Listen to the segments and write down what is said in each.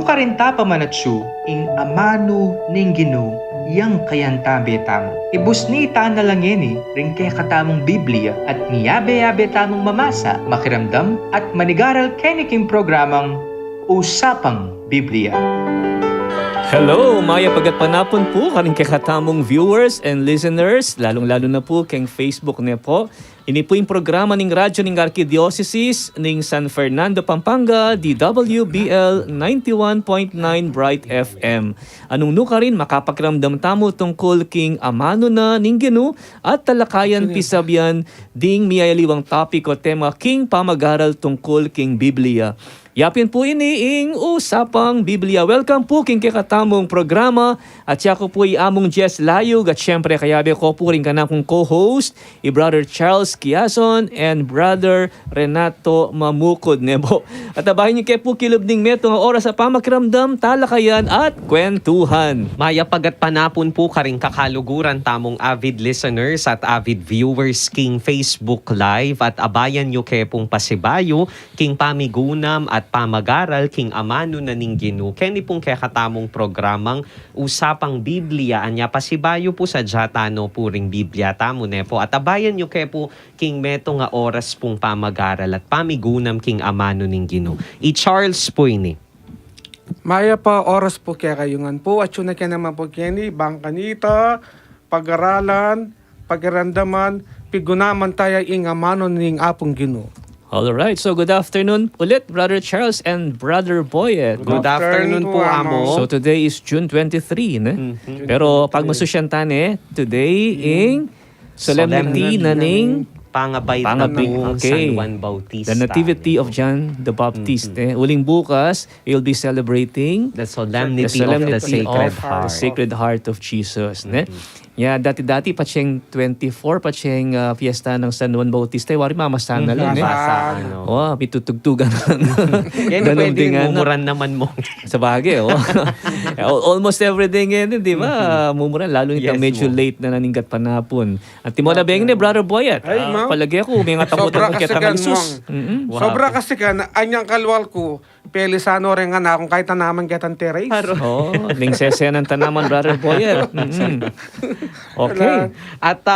Nuka rin pamanatsu ing amano ning Ginoo yang kayantabe tamo. Ibusnita na lang yun ring kaya katamong Biblia at niyabe-yabe tamong mamasa, makiramdam at manigaral keniking programang Usapang Biblia. Hello, maya pagatpanapon po karing kakatamong viewers and listeners, lalong-lalo na po keng Facebook niya po. Ini po yung programa ng radyo ng Archdiocese ng San Fernando, Pampanga, DWBL 91.9 Bright FM. Anong nuka rin makapagramdam tamo tungkol king amano na ning Ginoo at talakayan pisabyan ding miyayaliwang topic o tema king pamagaral tungkol king Biblia. Yapin po ini ing Usapang Biblia. Welcome po king kakatamong programa at siya ko po among Jess Layug at syempre kayabe ko po rin kanakong co-host Brother Charles Quiazon and Brother Renato Mamukod Nebo. At abahin niyo kay po kilubning meto nga oras sa pamakiramdam, talakayan at kwentuhan. Maya pagatpanapon po karing kakaluguran tamong avid listeners at avid viewers king Facebook Live at abayan niyo kay pong pasibayo king pamigunam at pamagaral king amano na ning Ginoo. Kani pong kakatamong programang Usapang Biblia anya pasibayo po sa jatano puring Biblia tamo ne po. At abayan nyo kay po king meto nga oras pong pamagaral at pamigunam king amano ning Ginoo. I-Charles po ini. Maya pa oras po kaya kayungan po at yun na kaya naman po kaya bangkanita, pag-aralan, pag-arandaman, pigunaman tayo ing amano ning apong Ginoo. Alright, so good afternoon ulit, Brother Charles and Brother Boyet. Good afternoon po, Amo. So today is June 23, ne? Pero pag masusyantane, today ing solemnity na ning Pangabay ng okay. San Juan Bautista. The Nativity of John the Baptist. Uling bukas, you'll be celebrating The solemnity of the Sacred Heart. The Sacred Heart of Jesus. Ne? Yeah, dati-dati pa siyang 24 pa siyang fiesta ng San Juan Bautista. Wari mamasan na lang. Oh, pitutugtugan lang. Yan pwede mumuran naman mo. Sa bagay, oh. Almost everyday ngayon, di ba? Mumuran, lalo nito medyo late na naninggat panapon. At timo na beng ni Brother Boyet. Palagi ako, may nga tamutan ko kitang sus. Sobra kasi ka, anyang kalwal ko, pelisano rin nga na kung kahit naman kitang teres. Oh, ning sesenan tanaman, Brother Boyet. Okay. At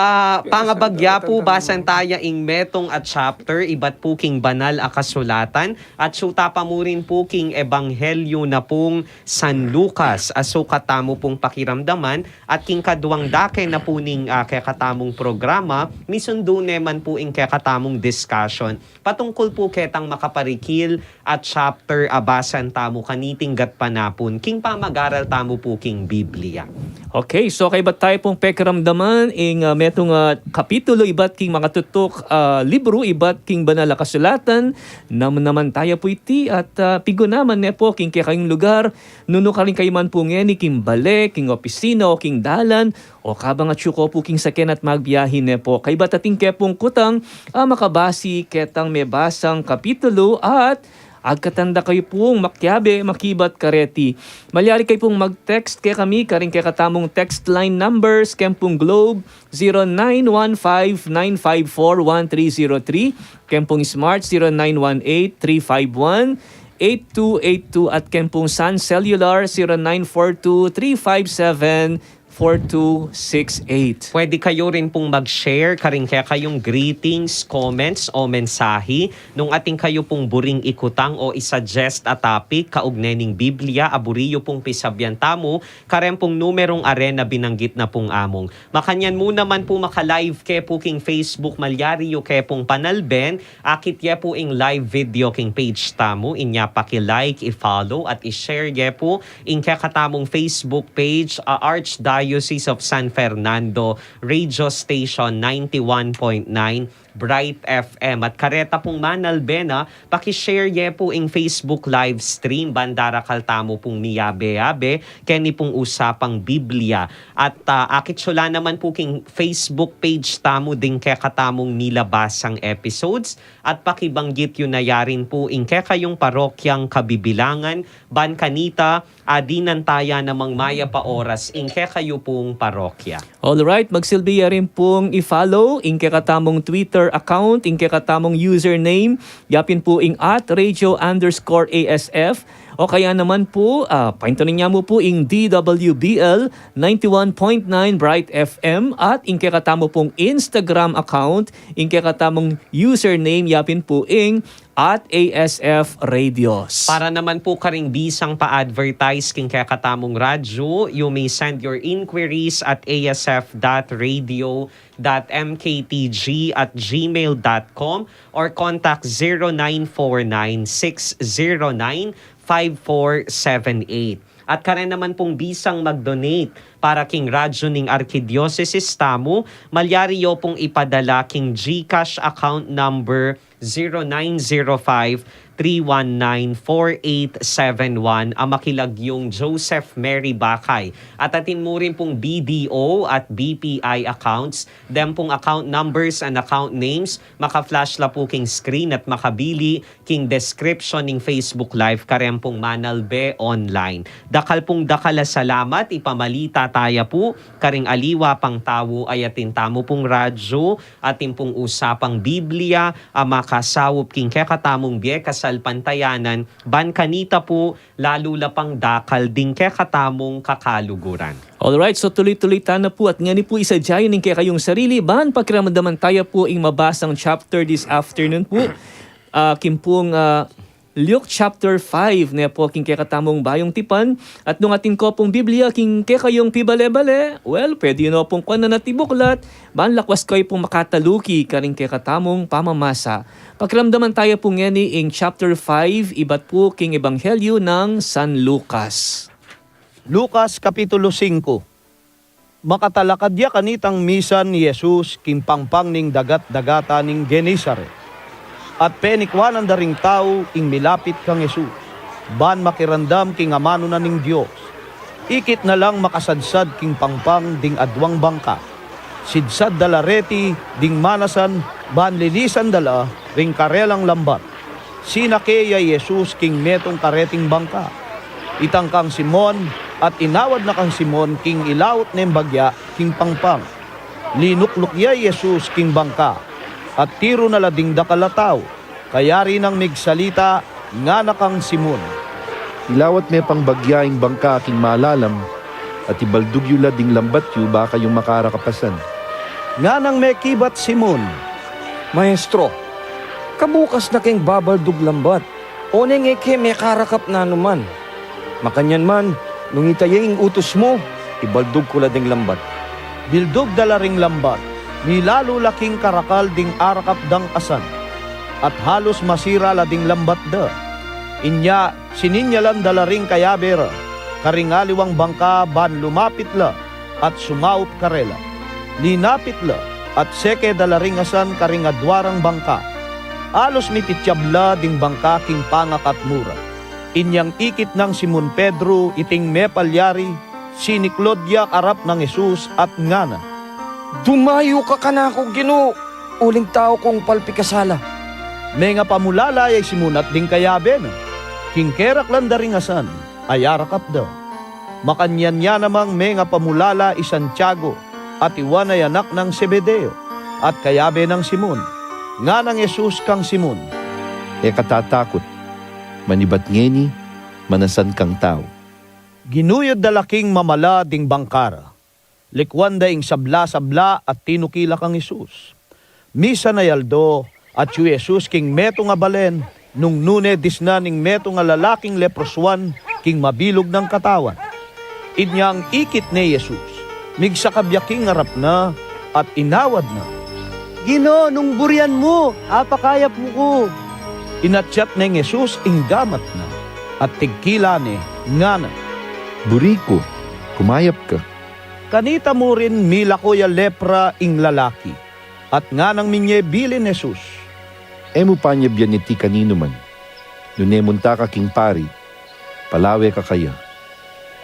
pangabagya po basan tayo ing metong at chapter ibat po king banal a kasulatan at suta pa mo rin po king ebanghelyo na pong San Lucas aso katamo pong pakiramdaman at king kaduang dake na po ning kakatamong programa misundo neman po ing kakatamong discussion patungkol po ketang makaparikil at chapter abasan tamo kaniting gatpanapon king pamagaral tamo po king Biblia. Okay, so kay bat tayo pong pekeramdaman ing metong kapitulo ibat king mga tutok libro ibat king banal a kasulatan naman tayo po iti at pigo naman ne po king kayong lugar nuno ka rin kayo man po ngeni king bale, king opisina o king dalan o kabang at syuko po king saken at magbiyahin ne po kay bat ating kepong kutang makabasi ketang may basang kapitulo at agkatanda kayo pong makyabe, makibat kareti. Malyari kayo pong mag-text kay kami, karing kay katamong text line numbers, Kempong Globe, 0915-954-1303, Kempong Smart, 0918-351-8282, at Kempong Sun Cellular, 0942-357-4268. Pwede kayo rin pong mag-share karing kaya kayong greetings, comments o mensahe nung ating kayo pong buring ikutang o isuggest a topic kaugnay ning Biblia, aburiyo pong pisabyan tamo, karem pong numerong arena binanggit na pong among. Makanyan mo naman po maka-live ke po king Facebook malyariyo ke pong panalben, akit ye po ing live video king page tamo, inya paki-like, i-follow at i-share ye po ing kaya katamong Facebook page, Archdiocese of San Fernando Radio Station 91.9 Bright FM. At kareta pong manalbena, pakishare ye po ing Facebook live stream bandara kaltamo pong miyabe-yabe keni pong Usapang Biblia. At akit sula naman po king Facebook page tamo ding kaya katamong nilabasang episodes at pakibanggit yun na yarin po ing kaya kayong parokyang Kabibilangan, Bankanita, adinan taya namang maya pa oras ing kaya kayo pong parokya. Alright, magsilbi rin pong i-follow ing kaya katamong Twitter Twitter account, ing katamong username, yapin po ing @radio_ASF, o kaya naman po, paintunin niya mo po ing DWBL 91.9 Bright FM at ing kakatamo pong Instagram account, ing kakatamong username, yapin po ing @ASF Radios. Para naman po karing bisang pa-advertise king kaya katamong radyo, you may send your inquiries at asf.radio.mktg@gmail.com or contact 0949-609-5478. At karen naman pong bisang mag-donate para king radyo ning Arkidiocese Tamo, malyariyo pong ipadala king GCash account number 0905-319-4871 ang makilagyong Joseph Mary Bakay. At atin mo rin pong BDO at BPI accounts. Dem pong account numbers and account names, maka-flash la po king screen at makabili king description ning Facebook Live karem pong Manalbe online. Dakal pong dakala salamat, ipamalita taya po, karing aliwa pang tawo ay atin tamo pong radyo, atin pong usapang Biblia, makasawop king kekatamong biye kasal pantayanan, ban kanita po, lalo lapang dakal ding kekatamong kakaluguran. Alright, so tuloy-tuloy na po at nga ni po isa dyan ning kaya kayong sarili, ban pakiramdaman tayo po ing mabasang chapter this afternoon po. Kimpong Luke chapter 5 na po king kekatamong bayong tipan at nung atin ko pong Biblia king kayong pibale-bale, well, pwede yun pong kwan na natibuklat, ban lakwas kayo pong makataluki karing kekatamong pamamasa. Pakiramdaman tayo pong yan ing chapter 5, ibat po king ebanghelyo ng San Lucas. Lucas Kapitulo 5. Makatalakadya kanitang misa ni Jesus kimpangpang ning dagat-dagata ning Genesaret. At penikwanan da ring tao ing milapit kang Jesus. Ban makirandam king amano na ning Dios. Ikit na lang makasadsad king pangpang ding adwang bangka. Sidsad dalareti ding manasan ban lilisan dala ring karelang lambat. Sinakeya Jesus king metong kareting bangka. Itang kang Simon at inawad na kang Simon king ilawot nem bagya king pangpang. Linuklukya Jesus king bangka. At tiro na lading dakalataw, kaya rin ang migsalita nga nakang Simon. Ilawat may pangbagyaing bangka aking malalam, at ibaldugyo lading lambatyo baka yung makarakapasan. Nga nang may kibat Simon. Maestro, kabukas na keng babaldug lambat, o neng eke may karakap na naman. Makanyan man, nung itayeng utos mo, ibaldug ko lading lambat. Bildog dalaring lambat, nilalo laking karakal ding arakap dang asan, at halos masira lading lambat da. Inya, sininyalan dalaring kayabera, karingaliwang bangka ban lumapit la, at sumaut karela. Linapit la, at seke dalaring asan karingadwarang bangka. Alos mititsyabla ding bangka king pangakat mura. Inyang ikit ng Simon Pedro iting mepalyari, siniklodya karap ng Jesus at ngana. Dumayo ka kanako, Ginoo, uling tao kong palpikasala. May nga pamulalay ay simunat ding kayabe na. Kingkerak lang daringasan ay arakap da. Makanyan niya namang may nga pamulala i Santiago at iwan ay anak ng Zebedeo at kayabe ng Simon. Nga ng Jesus kang Simon. Katatakot, manibat ngeni, manasan kang tao. Ginuyod dalaking mamala ding bangkara. Likwan daing sabla-sabla at tinukila kang Jesus. Misa na yaldo at yu Jesus king meto nga balen nung nune disna ning meto nga lalaking leproswan king mabilog ng katawan. Inyang ikit ni Jesus, migsakabyaking ngarap na at inawad na. Gino, nung burian mo, apakayap mo ko. Inatyat ni Jesus ing gamat na at tigkila ni ngana. Buriko, kumayap ka. Kanita mo rin mila ko ya lepra ing lalaki, at nga nang minye bilin Jesus. Emo pa niya biyan iti kanino man. Nunemunta ka king pari, palawe ka kaya.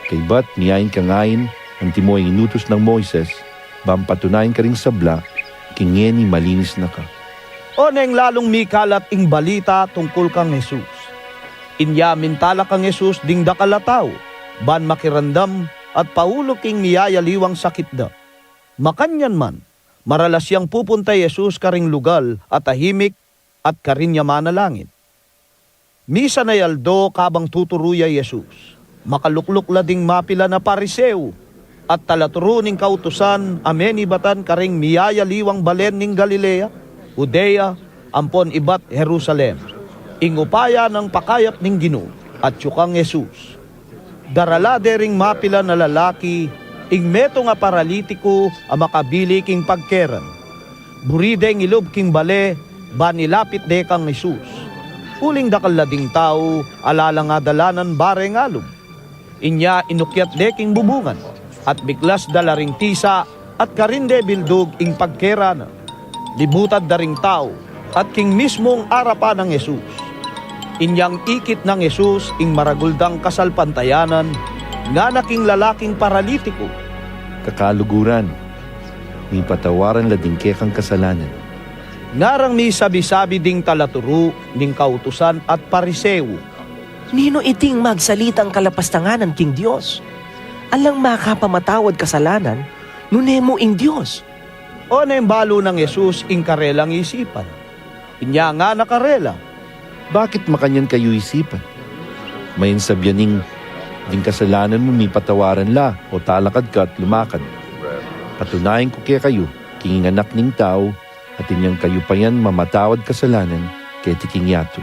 Kay ba't niyain ka ngayon ang timo ang inutos ng Moises, bampatunayin ka ring sabla, kingeni malinis na ka. O neng lalong mikalat ing balita tungkol kang Jesus. Inya mintala kang Jesus ding dakalataw, ban makirandam at paulo king niyayaliwang sakit da. Makanyan man, Maralas siyang pupunta Jesus karing lugal at tahimik at karinya manalangin. Misa na yaldo kabang tuturuya Jesus. Makalukluk lading mapila na pariseo at talaturo ning kautusan ameni batan karing miyaya liwang balen ning Galilea, Judea, ampon ibat Jerusalem. Ingupaya ng pakayap ning Ginoo at tsukang Jesus. Darala dering mapila na lalaki, ingmeto nga paralitiko a makabili king pagkeran. Burideng ilob king bale, banilapit de kang Jesus. Uling dakal lading tao, alala nga dalanan bare nga lub. Inya inukyat de king bubungan, at biglas dalaring tisa, at karinde bildog ing pagkerana. Libutad daring tao, at king mismong arapan ng Jesus. Inyang ikit ng Jesus ing maraguldang kasalpantayanan, nga naking lalaking paralitiko. Kakaluguran, may patawaran lading kekang kasalanan. Ngarang mi sabi-sabi ding talaturo, ning kautusan at pariseo. Nino iting magsalitang kalapastanganan king Dios. Alang makapamatawad kasalanan, nunemo ing Dios. O na balo ng Jesus ing karelang isipan. Inya nga nakarela. Bakit makanyan kayo isipan? Mayin sabyaning, ding kasalanan mo may patawaran la o talakad ka at lumakad. Patunayan ko kaya kayo, kinging anak ning tao, at inyang kayo pa yan mamatawad kasalanan kay tiking yato.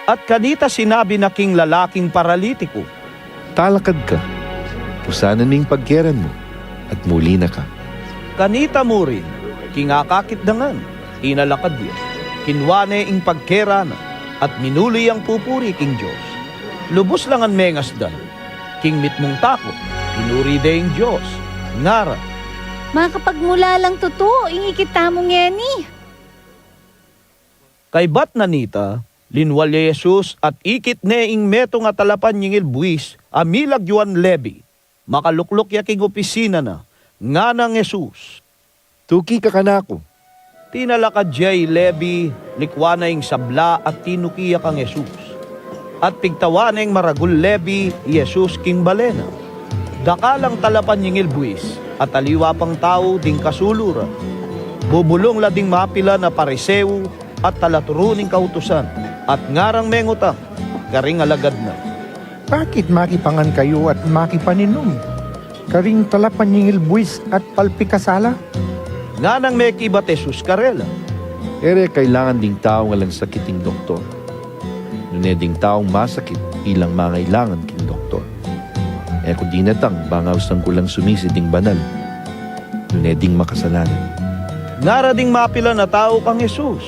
At kanita sinabi na king lalaking paralitiko. Talakad ka, pusanan ming pagkeran mo, at muli na ka. Kanita mo rin, kingakakit dangan, inalakad Diyos. Kinwane ing pagkerana, at minuli ang pupuri king Diyos. Lubos lang ang mengasdan, king mitmong takot, pinuri de ing Diyos. Ngara, Makapagmula lang totoo, ingikita mo ngeni. kay bat nanita, linwalya Jesus at ikit ne ing meto nga talapan nyingil buwis, amilag yuan lebi. Makaluklok ya king opisina na, nga ng Jesus. Tuki ka kanako, Tinalakad jay lebi, likwana ing sabla at tinukiya kang Jesus. At pigtawan ing maragul lebi, Jesus king balena. Dakalang talapan nyingil buwis, at aliwa pang tao ding kasulura. Bubulong lading mapila na pariseo at talaturo ning kautusan, at ngarang menguta, karing alagad na. Bakit makipangan kayo at makipaninom? Karing talapan nyingil buwis at palpikasala? Nga nang may kibat Jesus karela. ere kailangan ding tao nga lang sakiting doktor. Nune ding taong masakit, ilang mangailangan king doktor. Kung di natang, bangaws ng kulang sumisi ding banal. Nune ding makasalanan. Ngara ding mapila na tao kang Jesus.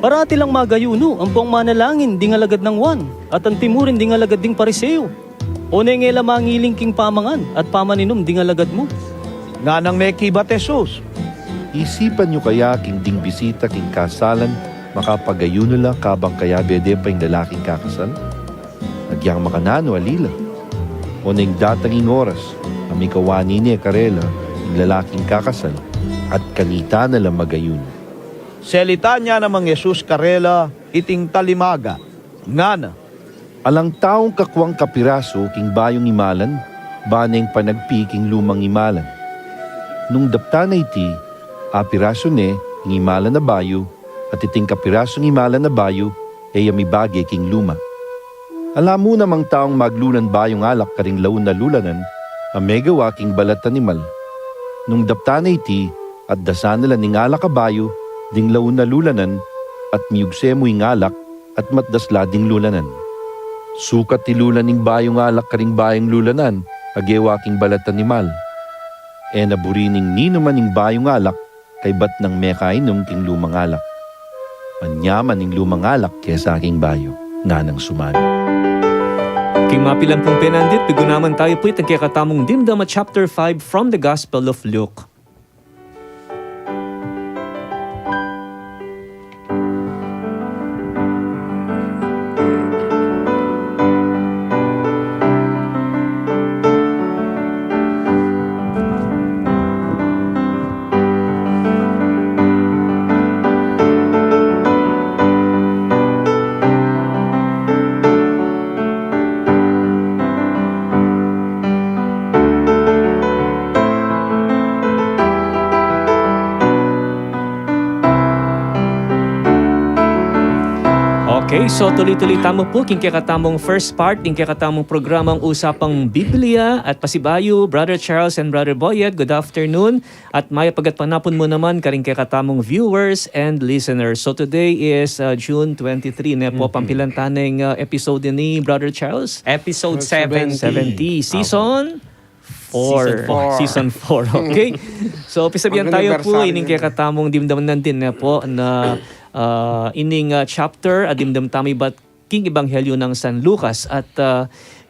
Parati lang magayuno, ang pong manalangin, di nga lagad ng wan, at ang timurin, di nga lagad ding pariseo. O nengela mangiling king pamangan, at pamaninom, di nga lagad mo. Nga nang may kibat Jesus. Isipan nyo kaya king ding bisita king kasalan, makapagayuno la kabang kaya bede pa yung lalaking kakasal? Nagyang makanano alila. O nang datanging oras, kami kawani niya karela, yung lalaking kakasal, at kanita na lang magayuno. Selita niya namang Jesus karela, iting talimaga. Ngana, Alang taong kakwang kapiraso king bayong imalan, baneng panagpi king lumang imalan. Nung dapta na iti, apiraso ne, ing imalan na bayo, at iting kapirasong imalan na bayo, ay amibagi king luma. Alam mo namang taong maglunan bayong alak karing laun na lulanan, amegawa king balat animal. Nung dapta na iti, at dasanala ning alak kabayo, ding laun na lulanan, at miyugse mo ing alak, at matdasla ding lulanan. Sukat ti lulan ning bayong alak karing bayong lulanan, agewa king balat animal. Naburining nino man ning bayong alak, kay bat ng mekainom king lumang alak. Manyaman ning lumang alak kesa aking bayo, nga nang sumano. King mapilan pong penandit, pigunaman tayo po itang kakatamong Dimdama chapter 5 from the Gospel of Luke. So tuloy-tuloy tamo po king kakatamong first part, king kakatamong programang Usapang Biblia at pasibayo, Brother Charles and Brother Boyet, good afternoon. At maya pagatpanapon mo naman karing kakatamong viewers and listeners. So today is June 23, na po pampilantaneng episode ni Brother Charles. Episode 70. 70, season 4. Season 4, okay? So, pisabihan tayo po, ining kaya katamong dimdamanan din na po na ining chapter, dimdam tami bat king Ebanghelyo ng San Lucas. At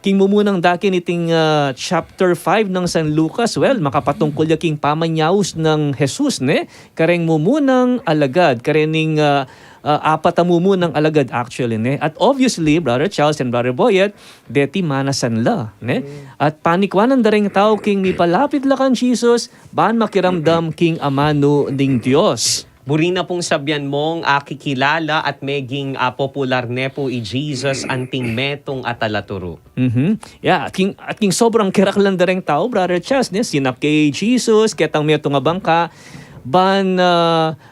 king mumunang dakin iting chapter 5 ng San Lucas, well, makapatungkol ya king pamanyaus ng Jesus, ne? Kareng mumunang alagad, karening apat ang mumunang alagad actually, ne? At obviously, Brother Charles and Brother Boyet, deti manasan la, ne? At panikwanan da rin tao king mipalapit la kan Jesus, baan makiramdam king amano ding Diyos. Buri na pong sabyan mong akikilala at meging popular ne po i Jesus anting metong atalaturo. Yeah, at king sobrang kiraklan da rin tao, Brother Charles, ne? Sinap kay Jesus, ketang metong abangka, ban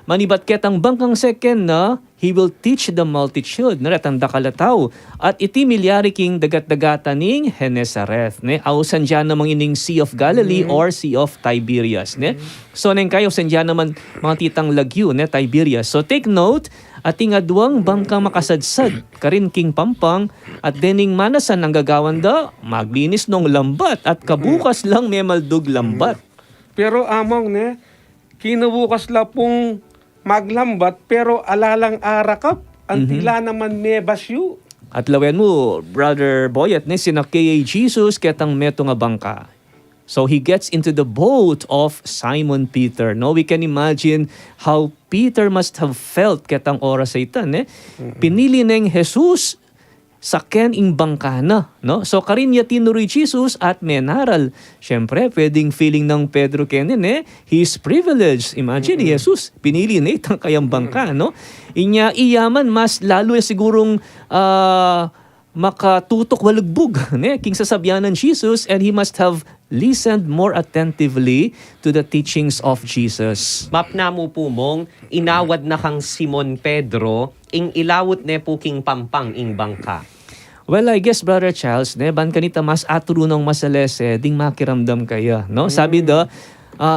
manibat ketang bangkang second na he will teach the multitude na retanda kalataw at iti milyari king dagat-dagata ning Genesaret, ne? Ausan dyan namang ining Sea of Galilee or Sea of Tiberias, ne? So neng kayo san dyan naman mga titang lagyo, ne? Tiberias. So take note, ating adwang bangkang makasadsad karin king pampang at dening manasan ang gagawan da maglinis nung lambat at kabukas lang may maldug lambat. Pero among ne, kinubukas la pong maglambat pero alalang arakap. Antila naman may basyo. At lawen mo, Brother Boyet, ne, sinakay Jesus ketang meto nga bangka. So he gets into the boat of Simon Peter. No, we can imagine how Peter must have felt ketang oras sa itan, ne? Pinili ng Jesus sakyan ing bangka na, no? So karin niya tinuroy Jesus at menaral. Siyempre, pwedeng feeling ng Pedro kenin, eh? He's privileged. Imagine, Jesus, pinili na itang kayang bangka, no? Inya iyaman, mas lalo sigurong makatutok walugbog, ne? King sasabyan ng Jesus, and he must have listened more attentively to the teachings of Jesus. Mapna mo po mong inawad na kang Simon Pedro ing ilawot ne po king pampang ing bangka. Well, I guess, Brother Charles, ne, ban kanita mas aturunong masalese, ding makiramdam kaya, no? Sabi da,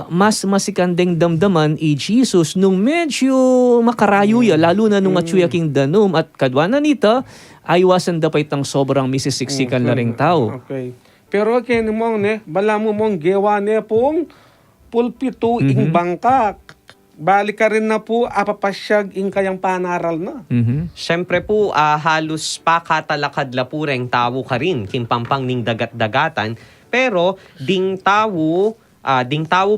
mas masikandeng damdaman i Jesus nung medyo makarayo ya, lalo na nung atsuya king danum at kadwana nita, aywasan da pa itang sobrang misisiksikan na ring tao. Okay. Pero kaya mong ne, bala mo mong gewa ne pong pulpito ing bangka. Balik ka rin na po, apapasyag ing kayang panaral na. Siyempre po, halos pakatalakad la po reng tawo ka rin, kimpampang ning dagat-dagatan. Pero, ding tawo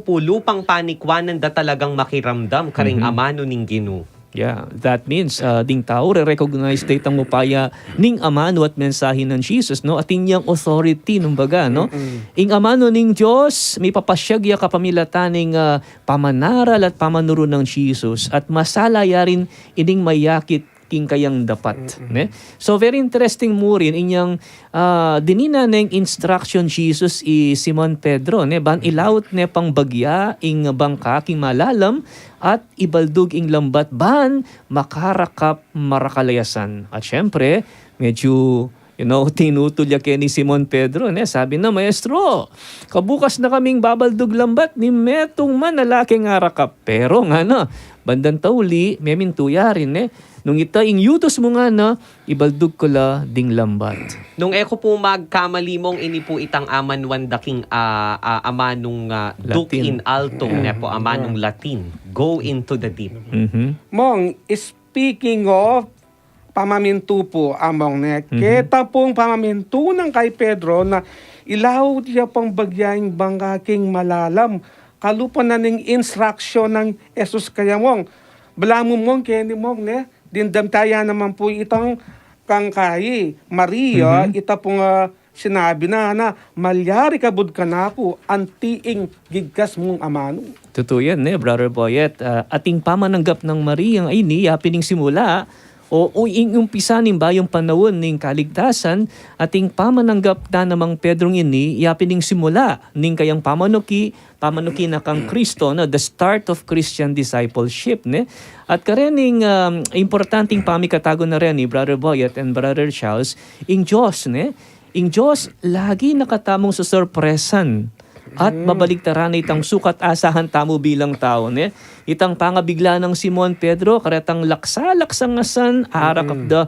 po lupang panikwanan da talagang makiramdam karing amano ning Ginoo. Yeah, that means ding tao re-recognize datang upaya ning amano at mensahe ng Jesus, no? At inyang authority nung baga, no? Ing amano ning Diyos, may papasyagya kapamilataning pamanaral at pamanuro ng Jesus at masalaya rin ining mayakit king kayang dapat, ne? So very interesting mo rin inyang dinina ng instruction Jesus i Simon Pedro, ne? Ban ilawot ne pang bagya ing bangka king malalam at ibaldug ing lambat ban makarakap marakalayasan. At syempre, medyo tinutulya kay ni Simon Pedro, ne? Sabi na, Maestro, kabukas na kaming babaldug lambat ni metong manalaking arakap. Pero nga na, bandan tauli, may mintuya rin, ne? Nung ita ing yutos mo nga na, ibaldug ko la ding lambat. Nung eko po magkamali mong ini po itang amanwan daking amanong duk in alto ne po amanong Latin. Go into the deep. Mong, speaking of pamamintu po among ne, kita pong pamamintu ng kay Pedro na ilaw diya pang bagyaing bangka king malalam. Kalupan na ning instruction ng Jesus kaya mong. Bala mo mong kaya ni mong ne, dindamtaya naman po itong kangkayi. Maria, ita pong sinabi na malyari kabud ka na po, antiing gigkas mong amano. Totoo yan, Brother Boyet. Ating pamananggap ng Maria ay niya pining simula, o ingumpisanin ba yung panahon ning kaligtasan ating pamananggap na namang Pedrong ini yapining simula ning kayang pamanuki na kang Kristo na the start of Christian discipleship ne. At karening importanteng pamikatago na rin ni Brother Boyet and Brother Charles ing Diyos ne. Ing Diyos lagi nakatamong sa sorpresan at mabaligtaran na itang sukat asahan tamo bilang tao ne. Itang pangabigla ng Simon Pedro karetang laksa-laksang asan arakapda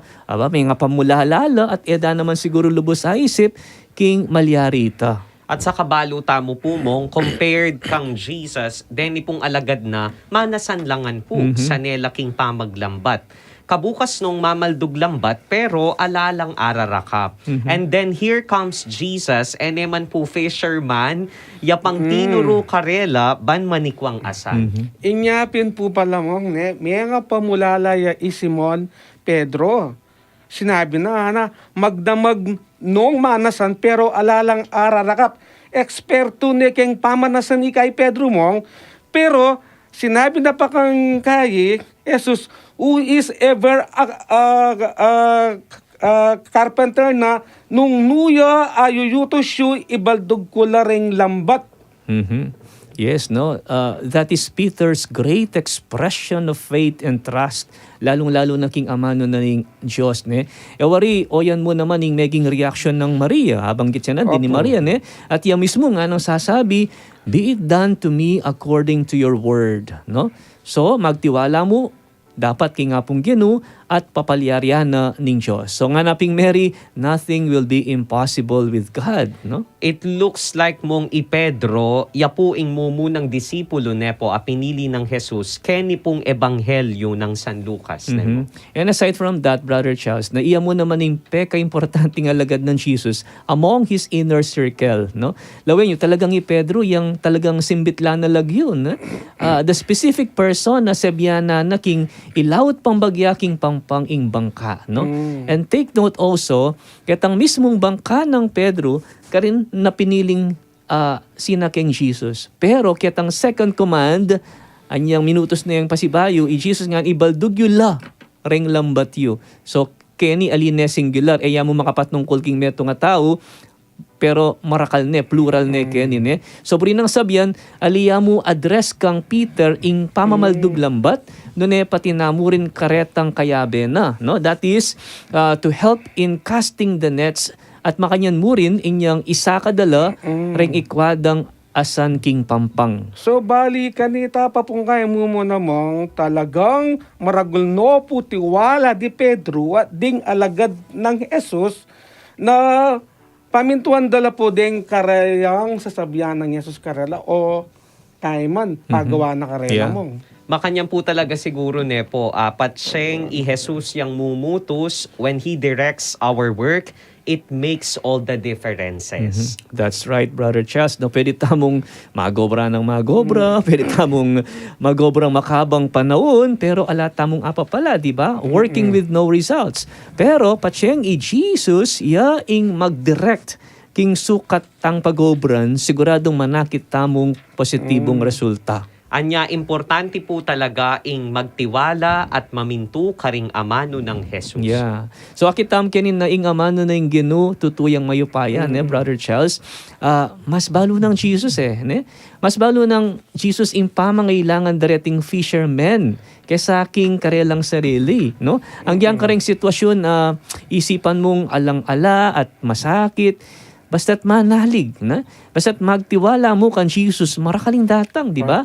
may nga pamulalala at eda naman siguro lubos sa isip king malyarita. At sa kabaluta mo po mong compared kang Jesus, deni pong alagad na manasanlangan po sa nelaking pamaglambat. Kabukas nung mamalduglambat pero alalang ararakap. And then here comes Jesus and eman po fisherman yapang tinuro karela ban manikwang asan. Inyapin po pala mong may nga pamulalaya Simon Pedro. Sinabi na magdamag nung manasan pero alalang ararakap. Eksperto ni keng pamanasan ikay Pedro mong pero sinabi na pa kang kay Jesus who is ever carpenter na nung nuya ayuyuto siya ibaldog ko ring lambat. Yes, no? That is Peter's great expression of faith and trust, lalong-lalo na king amano na ning Diyos, ne? Ewari, oyan mo naman yung naging reaction ng Maria, habang gitsa na din ni Maria, ne? At yan mismo nga nang sasabi, be it done to me according to your word, no? So, magtiwala mo, dapat kingapong Ginu at papalyarya na ning Diyos. So nga naping Mary, nothing will be impossible with God, no? It looks like mong Pedro, yapuing mo munang disipulo nepo a pinili ng Jesus, keni pong ebanghelyo ng San Lucas. And aside from that, Brother Charles, na iya mo naman yung peka-importanting alagad ng Jesus among his inner circle, no? Lawin yung talagang Pedro, yung talagang simbitla na lagyun. The specific person na sebyana na king ilawat pang bagyaking pang-ing bangka, no? And take note also, ketang mismong bangka ng Pedro, karin na piniling sina King Jesus. Pero ketang second command, anyang minutos na yung pasibayo, Jesus nga ibaldug yu la, reng lambat yu. So, keni aline singular, mo makapatnungkol king meto nga tao, pero marakal ne, plural ne, keni ne. So, nang sabyan, aliya mo address kang Peter ing pamamaldug lambat, no ne pati namurin karetang kayabe na, no? That is, to help in casting the nets, at makanyan mo rin inyang isakadala reng ikwadang asan king pampang. So bali kanita papungkay mo namang talagang maragul no putiwala di Pedro at ding alagad ng Jesus na pamintuan dala po ding karayang sasabihan ng Jesus karela o kaiman pagawa na karela mong. Makanyan po talaga siguro nepo, patseng i Jesus yang mumutos when He directs our work, it makes all the differences. That's right, Brother Chas. No, pwede tamong magobra ng magobra, pwede tamong magobrang makabang panahon, pero ala tamong apa pala, di ba? Working with no results. Pero patseng i Jesus, ing mag-direct king sukat tang pagobran, siguradong manakit tamong positibong resulta. Anya, importante po talaga ing magtiwala at mamintu karing amano ng Jesus. Yeah. So akitam kenin na ing amano na ing Ginu tutuyang mayupaya, ne, Brother Charles. Mas balo ng Jesus ne? Mas balo ng Jesus ing pamangailangan dareting fishermen kesa king karelang sarili, no? Ang yang kareng sitwasyon isipan mong alang-ala at masakit, basta't manalig, na? Basta't magtiwala mo kan Jesus, marakaling datang, di ba?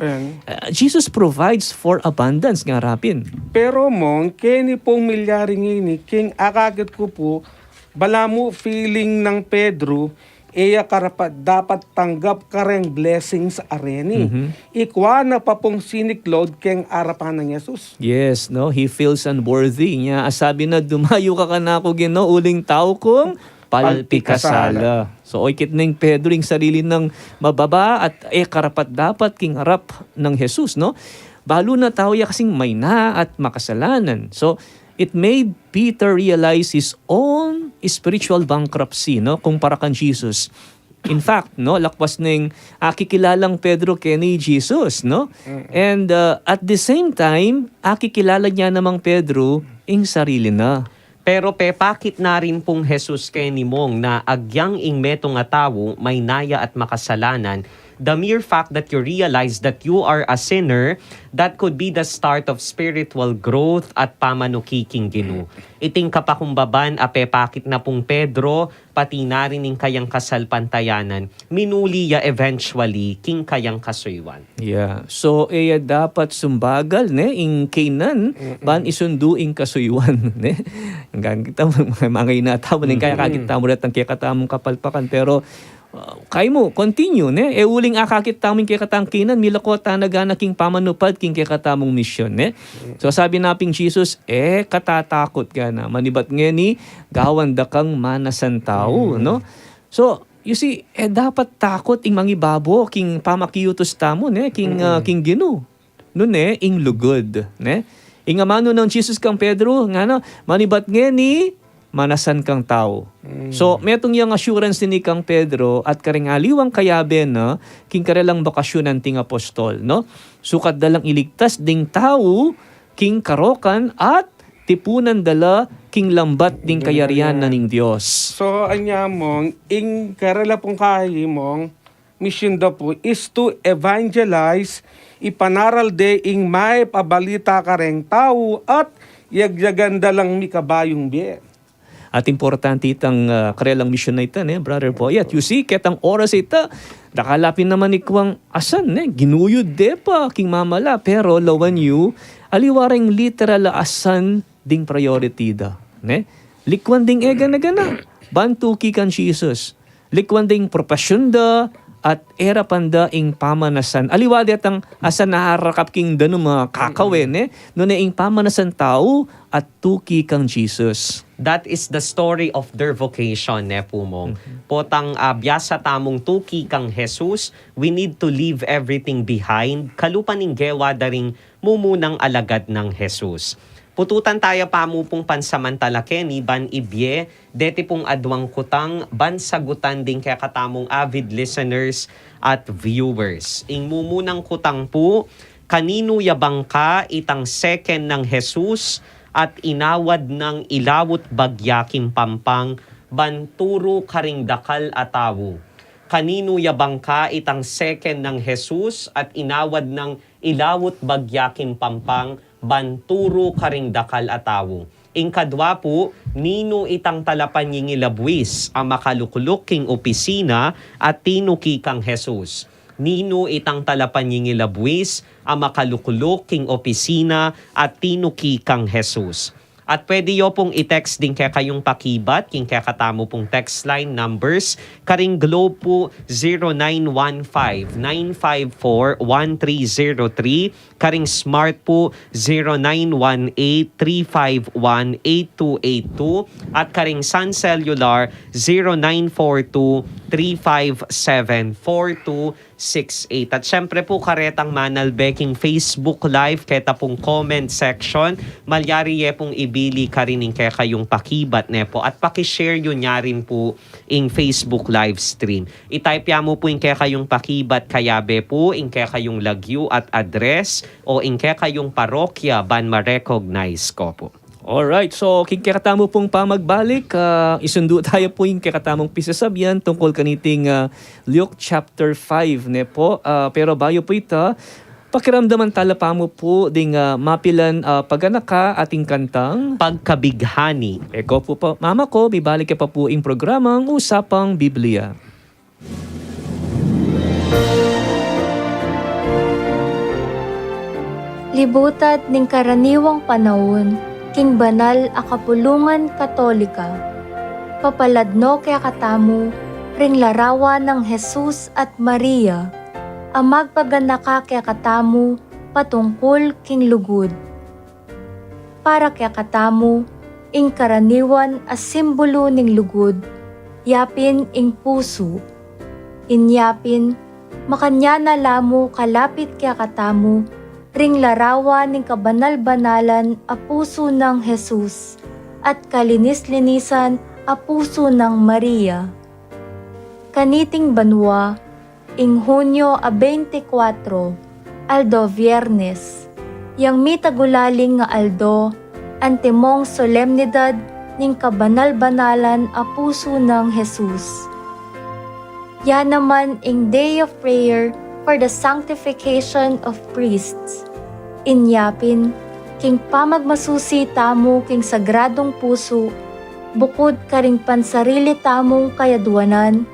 Jesus provides for abundance nga rapin. Pero mong, keni pong milyaring ini, king akagit ko po, bala mo feeling ng Pedro, karapat dapat tanggap kareng blessings areni. Ikwa na pa pong siniklod keng arapan ng Jesus. Yes, no? He feels unworthy niya. Asabi na, dumayo ka na ako, Gino, uling tao kong palpikasala. So, oikit ng Pedro yung sarili ng mababa at karapat dapat king harap ng Jesus, no? Balo na tao ya kasing may na at makasalanan. So, it made Peter realize his own spiritual bankruptcy, no? Kumpara kan Jesus. In fact, no, lakwas ng akikilalang Pedro keni Jesus, no? And at the same time, akikilala niya namang Pedro ing sarili na. Pero pakit na rin pong Jesus kay nimong na agyang ing meto nga tawo may naya at makasalanan. The mere fact that you realize that you are a sinner, that could be the start of spiritual growth at pamanukiking Ginoo. Iting kapakumbaban pakit na pong Pedro, pati na rin ing kayang kasalpantayanan, minuli ya eventually king kayang kasuywan. Yeah. So, dapat sumbagal, ing kainan, ban isundu ing kasuywan, Hanggang kita, mga inatawa, kaya kakita mo rin ang kikatamong kapalpakan, pero, kay mo, continue, uling akakit taming kikatangkinan, milako tanaga na king pamanupad, king kikatamong misyon, So sabi naping Jesus, katatakot ka na, manibat nga ni, gawan da kang manasan tao, no? So, you see, dapat takot ing mangibabo, king pamakiyutos tamo, king Ginoo. Nun ing lugod, Ing amano ng Jesus kang Pedro, nga no, manibat nga ni, manasan kang tao. So, metong yung assurance ni kang Pedro at karingaliwang kayabe na king karelang bakasyonan ting apostol, no? Sukat dalang iligtas ding tao, king karokan at tipunan dala king lambat ding kayarian na ning Diyos. So, anya mong, ing karela pong kahimong, mission daw po is to evangelize, ipanaral de ing may pabalita kareng tao at yagyaganda lang mikabayong biye. At importante itang karelang mission na ito, Brother Boyet. You see, ketang oras ita, nakalapin naman ikwang asan, ginuyod de pa, king mamala. Pero lawan yu, aliwareng literal asan ding priority da. Likwan ding ega na gana, bantuki kan Jesus. Likwan ding propasyon da, at era panda ing pamanasan. Aliwadi atang asan naharakap king dano mga kakawin, no ing pamanasan tao at tuki kang Jesus. That is the story of their vocation, Pumong. Potang biyasa tamong tuki kang Jesus, we need to leave everything behind. Kalupaning gewa daring mumunang alagad ng Jesus. Pututan tayo pamupong pansamantala Kenny, ban ibye, deti pong adwang kutang, ban sagutan din kaya katamong avid listeners at viewers. Ing mumunang kutang po, kanino yabang ka itang second ng Jesus at inawad ng ilawot bagyaking pampang, ban turo karing dakal atawo. Kanino yabang ka itang second ng Jesus at inawad ng ilawot bagyaking pampang, banturo karing dakal atawo. Ing kadwa po, nino itang talapan yung ilabwis ang makalukulok king opisina at tinuki kang Jesus. Nino itang talapan yung ilabwis ang makalukulok king opisina at tinuki kang Jesus. At pwede yo pong i-text din kaya kayong pakibat, king kaya katamo pong text line numbers, karing Globe po 0915-954-1303, karing Smart po 0918-351-8282, at karing Sun Cellular 0942-357-4268. At syempre po karetang Manalbeking Facebook Live, keta pong comment section, malyari pong ibili ka rin kaya kayong pakibat nepo at pakishare yun niya rin po in Facebook live stream. I-type ya mo po kaya kayong pakibat kayabe po, kaya kayong lagyu at address o kaya kayong parokya ban ma-recognize ko po. Alright, so kikatamo pong pamagbalik, isundo tayo po yung kikatamong pisasabyan tungkol kaniting Luke chapter 5 po. Pero bayo po ito, pakiramdaman talapa mo po ding mapilan paganaka ating kantang Pagkabighani. Eko po pa, mama ko, bibalik ka pa po yung programang Usapang Biblia. Libutat ning karaniwang panahon, king banal a kapulungan katolika. Papaladno kaya katamu, ring larawan ng Jesus at Maria, ang magpaganaka kaya katamu patungkol king lugod. Para kaya katamu, ing karaniwan as simbolo ning lugod, yapin ing puso. Inyapin, makanya na lamo kalapit kaya katamu, ring larawan ning kabanal-banalan a puso ng Jesus at kalinis-linisan a puso ng Maria. Kaniting banwa, ing Hunyo a 24, Aldo Viernes, yang mitagulaling nga Aldo, antimong solemnidad ning kabanal-banalan a puso ng Jesus. Yan naman ing day of prayer for the sanctification of priests. Inyapin, king pamagmasusi tamo king sagradong puso, bukod karing pansarili tamong kayadwanan,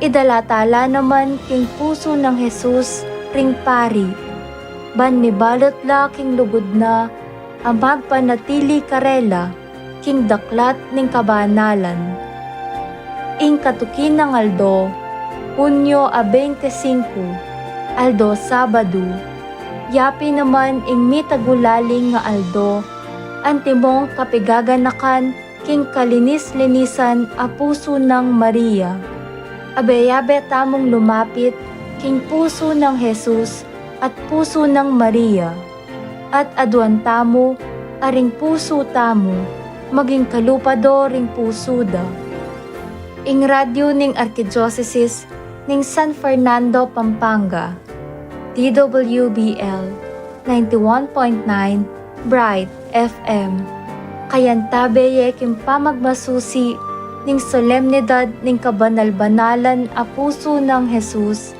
idalatala naman king puso ng Jesus ring pari. Ban mibalot la king lugod na, amag panatili karela, king daklat ning kabanalan. Ing katukin ng Aldo, Hunyo 25, Aldo Sabado, yapi naman ing mitagulaling nga Aldo, antimong kapigaganakan king kalinis-linisan a puso ng Maria. Abeyabe tamong lumapit king puso ng Jesus at puso ng Maria. At aduan tamo, aring puso tamo, maging kalupado ring puso da. Ing radyo ning Archdiocese ning San Fernando, Pampanga, DWBL 91.9 Bright FM. Kayantabe king pamagmasusi ning solemnidad ning kabanal-banalan a puso ng Jesus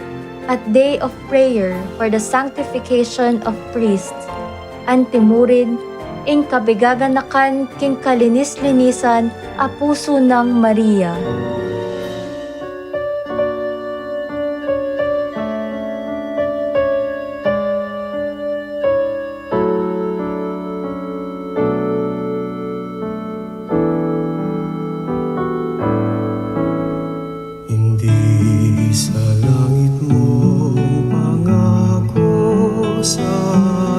at day of prayer for the sanctification of priests. Antimurin ing kabigaganakan king kalinis-linisan a puso ng Maria. Hindi sa langit mo pangako sa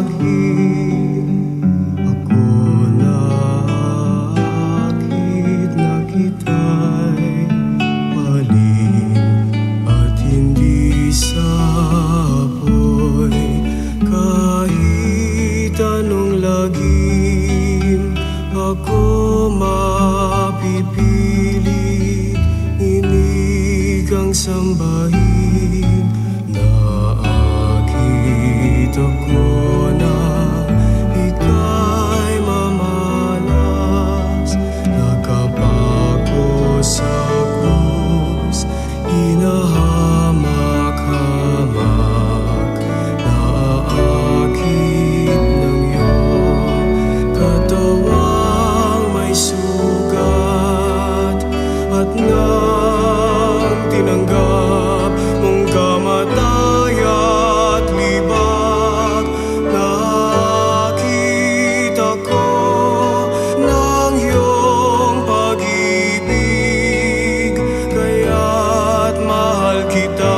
akin, ako nakakit na kita'y maling at hindi sapoy. Kahit anong lagim ako mapipili, inigang sambahin. Naakit ako na ika'y mamalas, nakapako sa krus, hinahamak-hamak. Naakit ng iyong katawang may sugat, at nang tinanggap mong kamatay at libag, nakita ko ng iyong pag-ibig, kaya't mahal kita.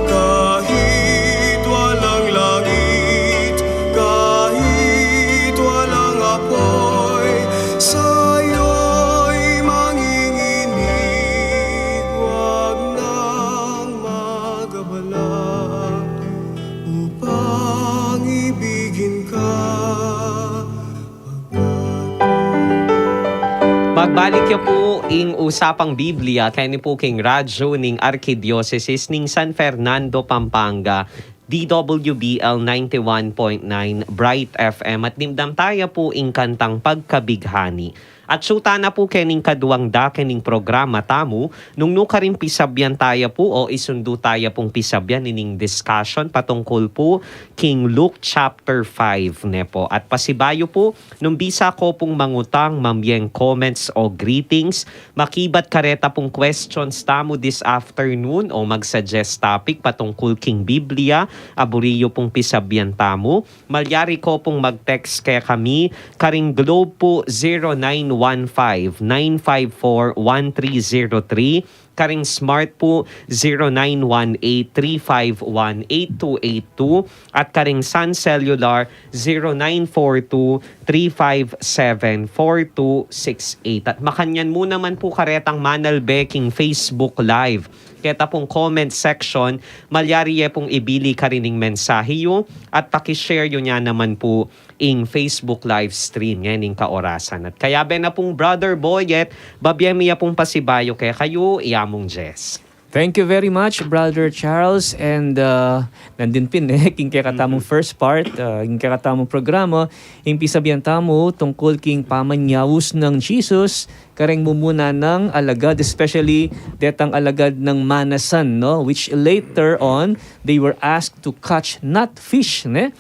Kahit walang langit, kahit walang apoy, sa'yo'y manginginig. Huwag nang magabala upang ibigin ka. Pagbalik niyo po ing usapang Biblia, kaya ni po king radyo ning Archdiocese ning San Fernando, Pampanga, DWBL 91.9 Bright FM, at nimdam tayo po ing kantang Pagkabighani. At syuta na po kening kaduang da kening programa tamo, nung nuka rin pisabyan tayo po o isundo tayo pong pisabyan ining discussion patungkol po King Luke chapter 5 ne po. At pasibayo po, nung bisa ko pong mangutang mamyeng comments o greetings, makibat kareta pong questions tamo this afternoon o mag-suggest topic patungkol King Biblia, aburiyo pong pisabyan tamo. Malyari ko pong mag-text kaya kami, karing Globe po 0915-954-1303. Karing Smart po 0918-351-8282. At karing Sun Cellular 0942-357-4268. At makanyan mo naman po karetang Manal Beking Facebook Live. Keta pong comment section, malyari pong ibili ka rining mensahiyo at pakishare yun niya naman po ing Facebook live stream ngayon kaorasan. At kaya na pong Brother Boyet, babyemiya pong pasibayo kaya kayo, iyamong Jess. Thank you very much, Brother Charles. And nandun pin king kaya katamong first part, king kaya katamong programa, yung pisabihan tamo tungkol king pamanyawus ng Jesus, kareng mumuna ng alagad, especially detang alagad ng manasan, no? Which later on, they were asked to catch not fish, ne?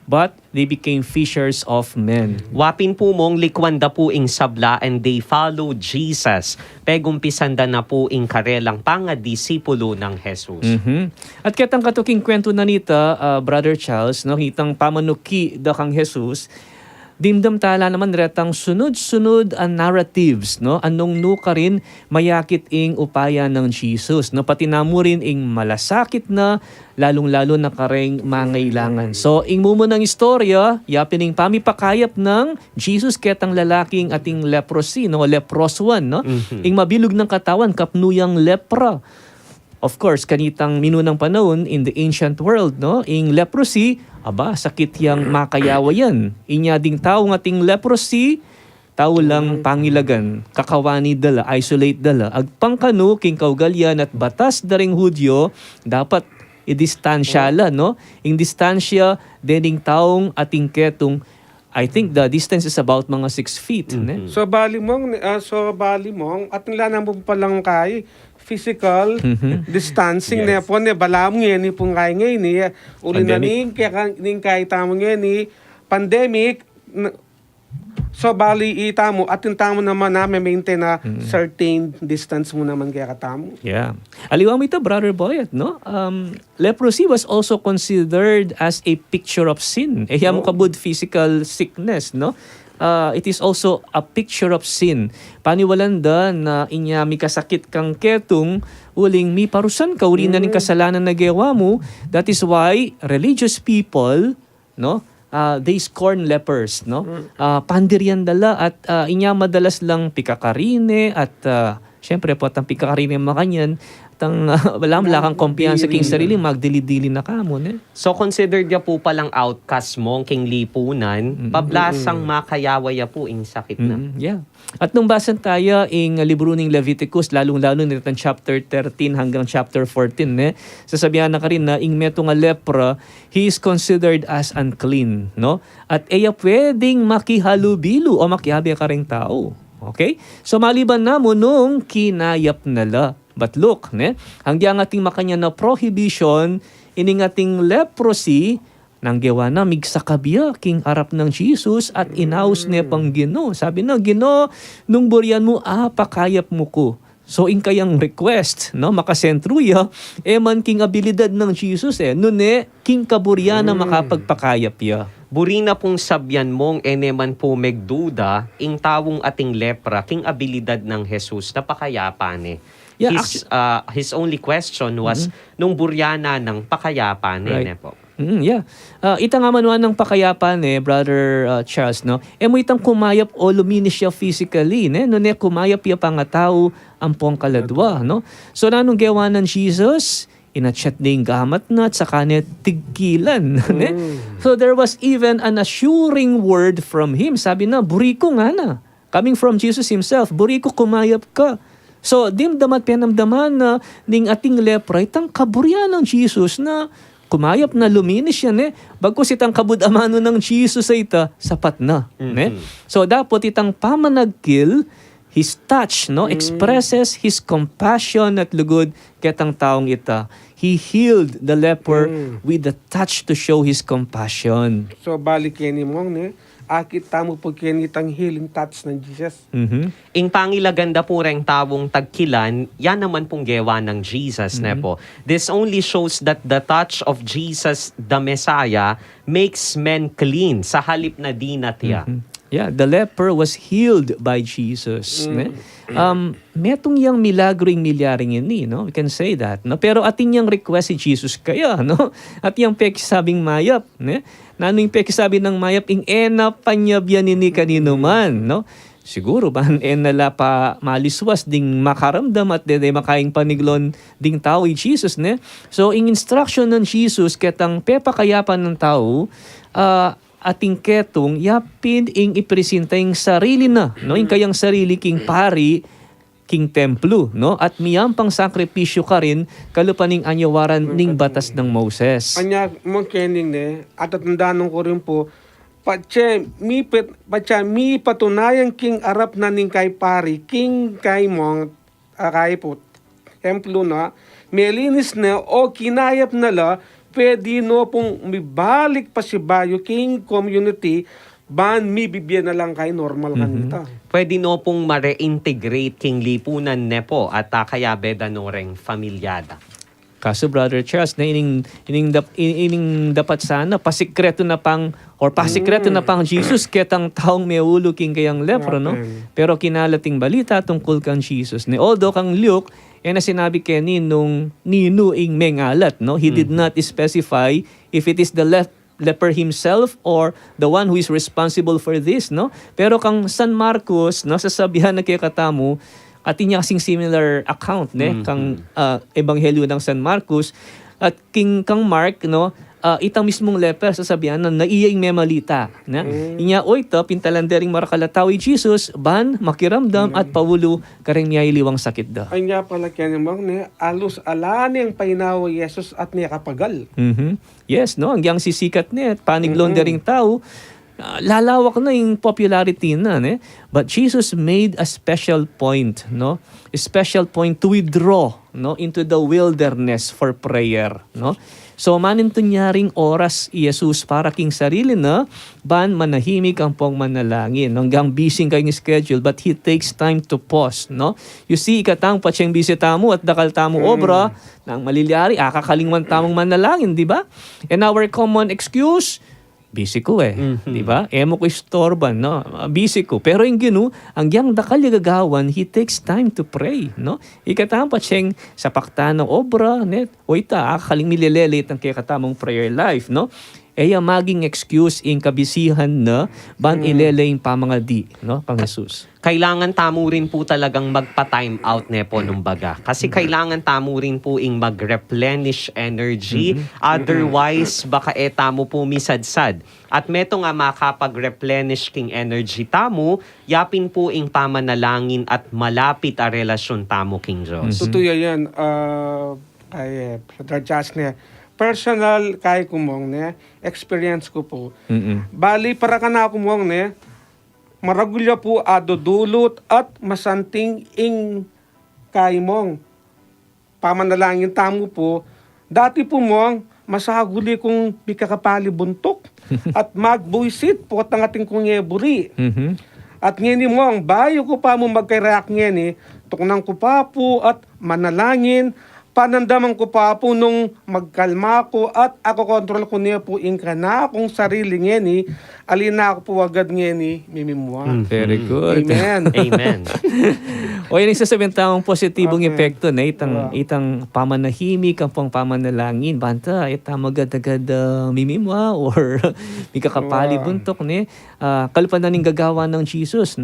But they became fishers of men. Wapin po mong likwanda po ing sabla and they followed Jesus. Pegumpisanda na po ing karelang pangadisipulo ng Jesus. At ketang katuking kwento na nita, Brother Charles, no, hitang pamanuki da kang Jesus, dimdam tala naman retang sunod-sunod ang narratives, no? Anong nuka rin mayakit ing upaya ng Jesus, no? Pati namo rin ing malasakit na, lalong-lalo na kareng mangailangan. So, ing mumo ng istorya, yapin ing pamipakayap ng Jesus ketang lalaking ating leprosy, no? Lepros one, no? Ing mabilog ng katawan, kapnuyang lepra. Of course, kanitang minunang panahon in the ancient world, no? Ing leprosy, aba, sakit yang makayawa yan. Inya ding tao ng ating leprosy, tao lang pangilagan, kakawani dala, isolate dala. Agpangkano, king kaugalyan at batas daring Hudyo, dapat idistansya la, no? Ing distansya, dening taong ating ketong, I think the distance is about mga 6 feet. Ne? So bali mong at nila mo palang kay physical distancing na po ne balam ngeni pong kay ngeni uli na ning kay tamo ngeni pandemic so bali itamo atin tamo naman na maintain na certain distance mo naman kaya katamo. Yeah. Aliwa mo ito, Brother Boyet, no? Leprosy was also considered as a picture of sin. Mo kabud physical sickness, no? It is also a picture of sin. Paniwalanda na inya mi kasakit kang ketong uling mi parusan ka uli na ning kasalanan na gawa mo. That is why religious people, no? They scorn lepers, no? Pandirian dala at inya madalas lang pikakarine at syempre po ang pikakarine makanyan tang wala kang kumpiyansa king sarili magdili-dili na kamo, ne? So considered ya po palang outcast mo king lipunan, pablasang makayawaya po ing sakit na. Yeah. At nung basan tayo ing libro ng Leviticus, lalong-lalo nito chapter 13 hanggang chapter 14, ne? Sasabihan na ka rin na ing meto nga lepra, he is considered as unclean, no? At eya pwedeng makihalubilo o makihabi ka ring tao. Okay? So maliban na mo nung kinayap nala. But look, ne? Hanggang ating makanya na prohibition, ining ating leprosy, nang gawa na migsakabya king arap ng Jesus at inaus niya pang Gino. Sabi na, Gino, nung buryan mo, pakayap mo ko. So, in kayang request, no, makasentruya, man king abilidad ng Jesus, nune, king kaburya na makapagpakayap ya. Buri na pong sabyan mong eneman po megduda, ing tawong ating lepra, king abilidad ng Jesus na pakayapan Yeah, his only question was nung buryana ng pakayapan po. Yeah. Ita nga manuan ng pakayapan Brother Charles, no? Mo itang kumayap o luminis siya physically, ne? No, ne, kumayap ya pangatao ang pong kaladwa, no? So, nanong gawa ng Jesus? Inachat ding gamat na at saka niya tigkilan. Ne? So, there was even an assuring word from him. Sabi na, buriko nga na. Coming from Jesus himself, buriko kumayap ka. So, dimdamat pinamdaman na ning ating lepra, itang kaburya ng Jesus na kumayap na luminis yan bagkus itang kabudamano ng Jesus ay ita, sapat na. So, dapat itang pamanagkil, his touch, no, expresses his compassion at lugod ketang taong ita. He healed the leper with the touch to show his compassion. So, balik yan mong akit tamo po kinitang healing touch ng Jesus. Ing pangilaganda po reng tawong tagkilan, yan naman pong gewa ng Jesus, ne po. This only shows that the touch of Jesus, the Messiah, makes men clean sa halip na di natya. Yeah, the leper was healed by Jesus. Metong yang milagring milyaring ini, no? We can say that, no? Pero atin yang request si Jesus kaya, no? At yang pekisabing mayap, ne? Nano yung pekisabi ng mayap, ing ena panyabyan ini kanino man, no? Siguro ba nala pa maliswas ding makaramdam at de makaing paniglon ding tao i Jesus, ne? So, ing instruction ng Jesus ketang pepakayapan ng tao, ating ketong yapin ing ipresenta yung sarili na, no? Yung kayang sarili king pari, king templo, no? At miyam pang sakripisyo ka rin kalupaning anyawaran ning batas ng Moses. Anya mong kening ne, at tandaan ko rin po, mi patunayan king arap na ning kay pari, king kay mong kay po, templo na, melinis na o kinayap na la, pwede no pong mibalik pa si bayo king community, ban mi bibigyan na lang kay normal kanita. Pwede no pong ma-reintegrate king lipunan ne po at kaya beda no reng familyada. Kaso Brother Charles, na ining dapat sana pasikreto na pang Jesus ketang taong meulo king kayang lepro, no? Pero kinalating balita tungkol kang Jesus. Ni although kang Luke, na sinabi keni nung ninuing mengalat, no? He did not specify if it is the leper himself or the one who is responsible for this, no? Pero kang San Marcos, no, sasabihan na kay katamu, at niya kasing similar account, ne? Kang Ebanghelyo ng San Marcos at kang Mark, no? Itang mismong leper sasabihan na naiyaing memalita, na? Inya oito pintalandering marakalatawi Jesus ban makiramdam at pawulo kareng niya iliwang sakit da. Ay nga pala kaya namang ne, alus alani ang painawa Jesus at niya kapagal. Yes, no? Hanggang sisikat niya, paniglon dering tao, lalawak na yung popularity na, ne? But Jesus made a special point, no? A special point to withdraw, no, into the wilderness for prayer, no? So maninto niya ring oras Jesus para king sarili na ban manahimik ang pong manalangin. Hanggang busy kayong schedule but he takes time to pause, no? You see, ikatang patsiyang bisita mo at dakal tamo obra nang maliliari, akakalingwan tamong manalangin, di ba? And our common excuse, busy ko di ba? Emo ko istorban, no? Busy ko. Pero yung ginu, ang yang dakal gagawan, he takes time to pray, no? Ikatampat siyang sa pakta ng obra, net, o ita, akaling mililelit ang kaya katamong prayer life, no? Maging excuse in kabisihan na ban ilele yung pamangadi, no? Pang Jesus. Kailangan tamo rin po talagang magpa-time out ne po nung baga. Kasi kailangan tamo rin po ing mag-replenish energy. Otherwise, baka tamo po misadsad. At meto nga makapag-replenish king energy tamo, yapin po ing pamanalangin at malapit a relasyon tamo king Diyos. Tutuya yan, kay Brother Charles ne, personal kay kumong ne, experience ko po. Bali para ka na kumong ne, maragulya po adodulot at masanting ing kay mong pamanalangin tamo po. Dati po mong masaguli kong bikakapali buntok at magbuisit po at ang ating kungyeburi. At ngini mong bayo ko pa mo magkairak ngini, tuknang ko pa po at manalangin, panandaman ko pa po nung magkalma ko at ako kontrol ko niya po ingka na akong sarili ngeni, alina ako po agad ngeni, mimimwa. Very good. Amen. Amen. O yun yung sasabihin tamang positibong epekto na itang pamanahimik ang pang pamanalangin. Banta, magad-agad mimimwa or may kakapali buntok. Kalupan na ning gagawa ng Jesus.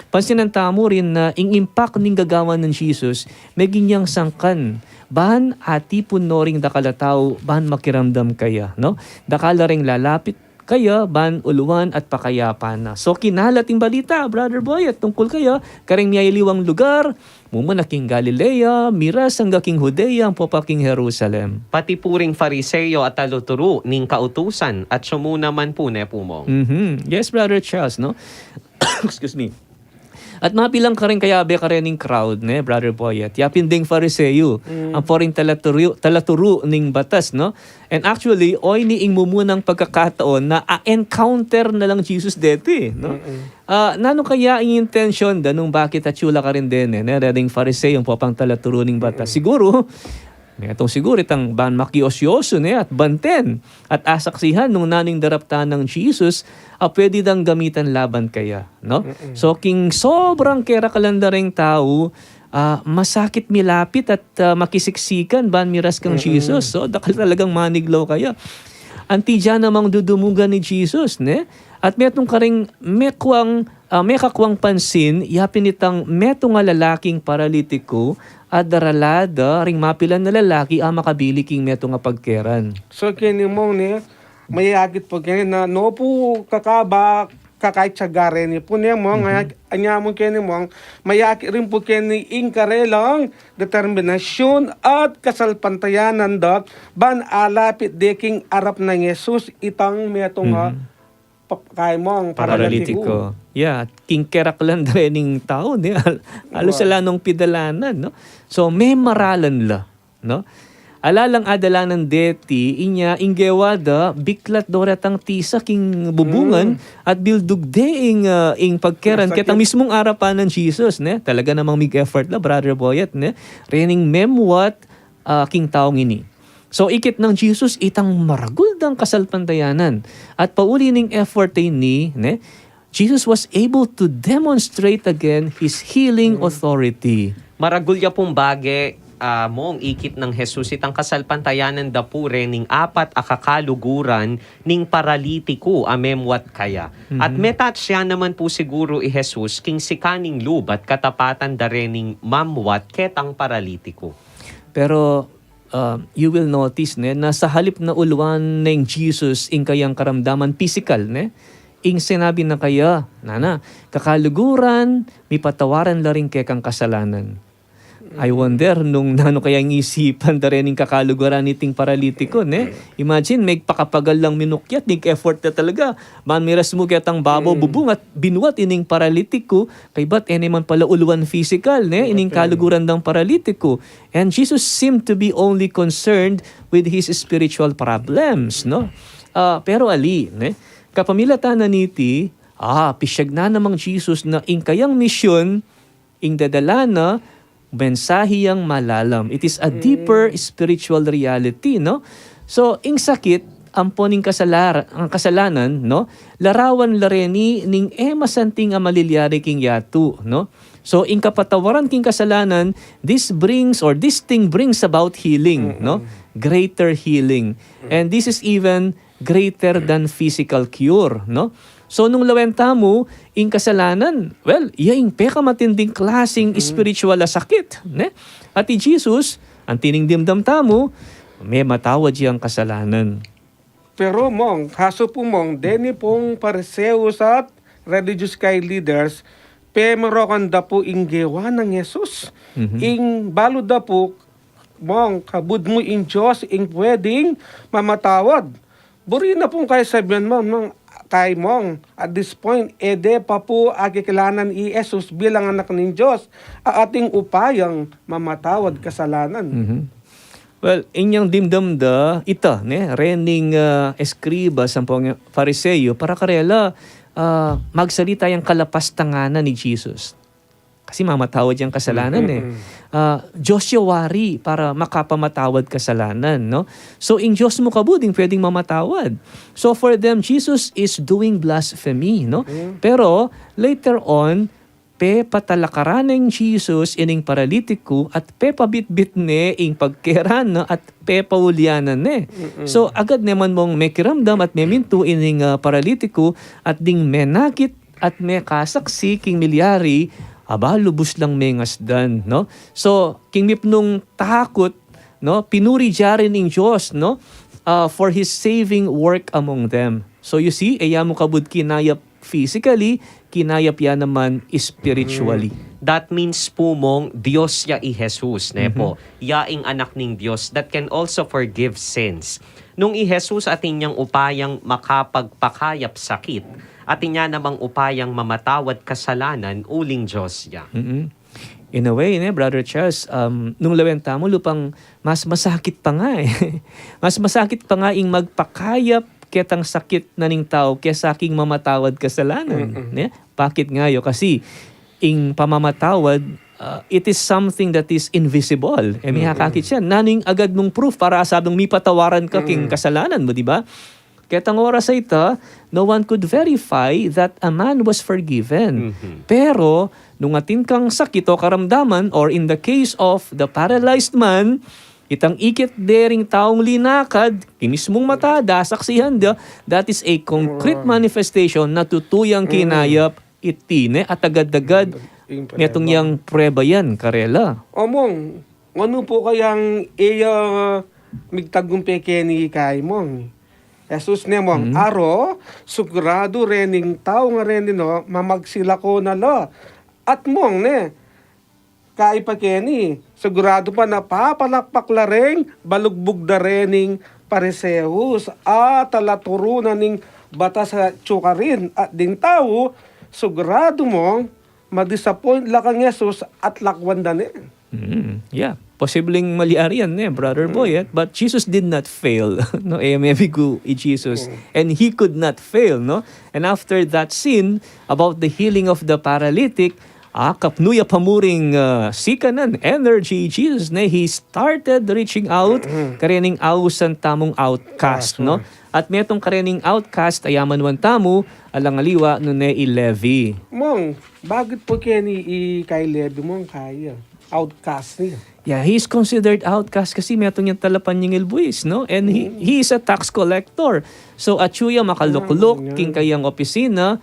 Pansinan tamo rin na yung impact ning gagawa ng Jesus may ginyang sangkan. Bahan ati puno ring dakalataw, bahan makiramdam kaya. No? Dakala ring lalapit kaya ban uluan at pakayapa na. So kinalat yung balita, Brother Boy, at tungkol kaya, karing miyayliwang lugar, mumanaking Galilea, miras hangga king Judea, ang popaking Jerusalem. Pati puring Fariseo at taluturo ning kautusan at sumuna man po ne pumong. Yes, Brother Charles, no? Excuse me. At mapilang ka rin kaya ka rin ng crowd, Brother Boyet. Yapin ding Fariseo, ang poring talaturo ning batas, no? And actually, oy niing mumunang pagkakataon na encounter na lang Jesus deti, no? Nano kaya ang intention da nung bakit atsula ka rin din, ring Fariseo, ang popang talaturo ning batas? Siguro, itong siguro itang ban makiosyoso at banten at asaksihan nung naning daraptan ng Jesus pwede dang gamitan laban kaya, no? So king sobrang kera kalandaring tao masakit milapit at makisiksikan ban miras kang Jesus. So dakal talagang maniglaw kaya. Anti dyan namang dudumugan ni Jesus, At metong karing mekakwang pansin, yapin itang metong nga lalaking paralitiko at daralada ring mapilan na lalaki makabili king metong nga pagkeran. So kini mo ne, mayagit po kini na no po kakaba kakaitsagare ni po niya mo, anya mo kini mo, mayaki rin po kini ingkarelang determinasyon at kasalpantayanan dot, ban alapit deking arap ng Jesus, itang metong kay mo ang paralitiko. Yeah, king keraklan rin tao, ne? Halos sila nung pidalanan, no? So, may maralan la, no? Alalang adalanan deti, inya inggewada, biklat doratang tisa king bubungan at bildugde ing pagkeran ketang mismong arapan ng Jesus, ne? Talaga namang mig effort la, Brother Boyet, ne? Rening memwat king taong ini. So, ikit ng Jesus itang maraguldang kasalpantayanan at pauli ning effort ni, ne? Jesus was able to demonstrate again His healing authority. Maragulya pong bage mong ikit ng Jesus itang kasalpantayanan da pure ning apat akakaluguran ning paralitiko amemwat kaya. At metat siya naman po siguro i Jesus king sikaning lubat katapatan da rening mamwat ketang paralitiko. Pero you will notice na sa halip na uluan ng Jesus ing kayang karamdaman physical, ing sinabi na kaya, kakaluguran, may patawaran la rin kekang kasalanan. I wonder nung nano kayang isipan da rin yung kakaluguran niting paralitiko, Imagine, may pakapagal lang minukyat, ning effort na talaga. Miras mo kitang babo bubung at binuat ining paralitiko, kay ba't man pala uluan physical, ining kaluguran ng paralitiko. And Jesus seemed to be only concerned with his spiritual problems, pero ali, kapamilatan na niti, pisyag na namang Jesus na ing kayang misyon, ing dadala na, mensahiyang malalam. It is a deeper spiritual reality, So, ing sakit, amponing ang kasalanan, larawan lareni ning masanting amalilyari king yatu, So, ing kapatawaran king kasalanan, this thing brings about healing, Greater healing. And this is even greater than physical cure, So, nung lawenta mo, ing kasalanan, ing pekamatinding klaseng spiritual na sakit, At Jesus, ang tiningdimdam tamo, may matawad siyang kasalanan. Pero mong, kaso po mong, deni pong Pariseus at religious kay leaders, meron da po inggewa ng Jesus. Ing balo da po, mong, kabud mo in Diyos, ing pwedeng mamatawad. Buri na pong kayo sabihan mo, kay mong, at this point, ede pa po akikilanan i Jesus bilang anak ng Diyos, ating upayang mamatawad kasalanan. Well, inyang dimdamda, rening eskriba sa Fariseo, para karela magsalita yung kalapastanganan ni Jesus. Kasi mamatawad yung kasalanan Diyos yawari para makapamatawad kasalanan, So, in Diyos mo kabuding pwedeng mamatawad. So, for them, Jesus is doing blasphemy, Pero, later on, patalakaran ng Jesus ining paralitiko at pabitbit ing pagkeran at paulyanan So, agad naman mong may kiramdam at may minto ining paralitiko at ding menakit at may kasaksi king milyari lubos lang may ngasdan, So, king mipnong takot, pinuri jari ning Diyos, for His saving work among them. So, you see, mo kabud kinayap physically, kinayap yan naman spiritually. That means po mong Diyos ya i Jesus, po. Yaing anak ning Diyos that can also forgive sins. Nung i Jesus atin niyang upayang makapagpakayap sakit, atin niya namang upayang mamatawad kasalanan, uling Diyos ya. In a way, Brother Charles, nung lawenta mo, lupang mas masakit pa nga Mas masakit pa nga ing magpakayap ketang sakit na ning tao kesa aking mamatawad kasalanan. Bakit nga yo? Kasi ing pamamatawad, it is something that is invisible. May hakakit siya. Naning agad mong proof para asabang may patawaran ka king kasalanan mo, di ba? Ketang oras sa ita, no one could verify that a man was forgiven. Pero, nung atin kang sakit o karamdaman, or in the case of the paralyzed man, itang ikit dering taong linakad, kimismong mata, dasaksihan that is a concrete manifestation na tutuyang kinayap itine at agad-agad netong yang preba yan, karela. Omong, ano po kayang migtagumpe ni kay mong? Jesus ne mong aro, sugurado rening tao nga rin no, mamagsila ko na lo. At mong ne, kaipakeni, sigurado pa na papalakpak la rin, balugbog da rening pariseus, at talaturunan ning batas sa tsukarin. At ding tao, sigurado mong madisappoint la kang Jesus at lakwan da ne. Yeah. Posibleng mali ariyan Brother Boyet, but Jesus did not fail. No, maybe Jesus, and he could not fail, no. And after that scene about the healing of the paralytic, kapnuya pamuring sikanan energy Jesus he started reaching out karening awusan tamong outcast, no. At metong karening outcast ayaman wan tamo alang aliwa no ne Levi. Mong, bakit po kaya ni kay Levi mong kaya? Outcast niya. Yeah, he's considered outcast kasi metong yung talapan yung ilbuis, no? And he is a tax collector. So, atsuya makalukulok, king kayang opisina,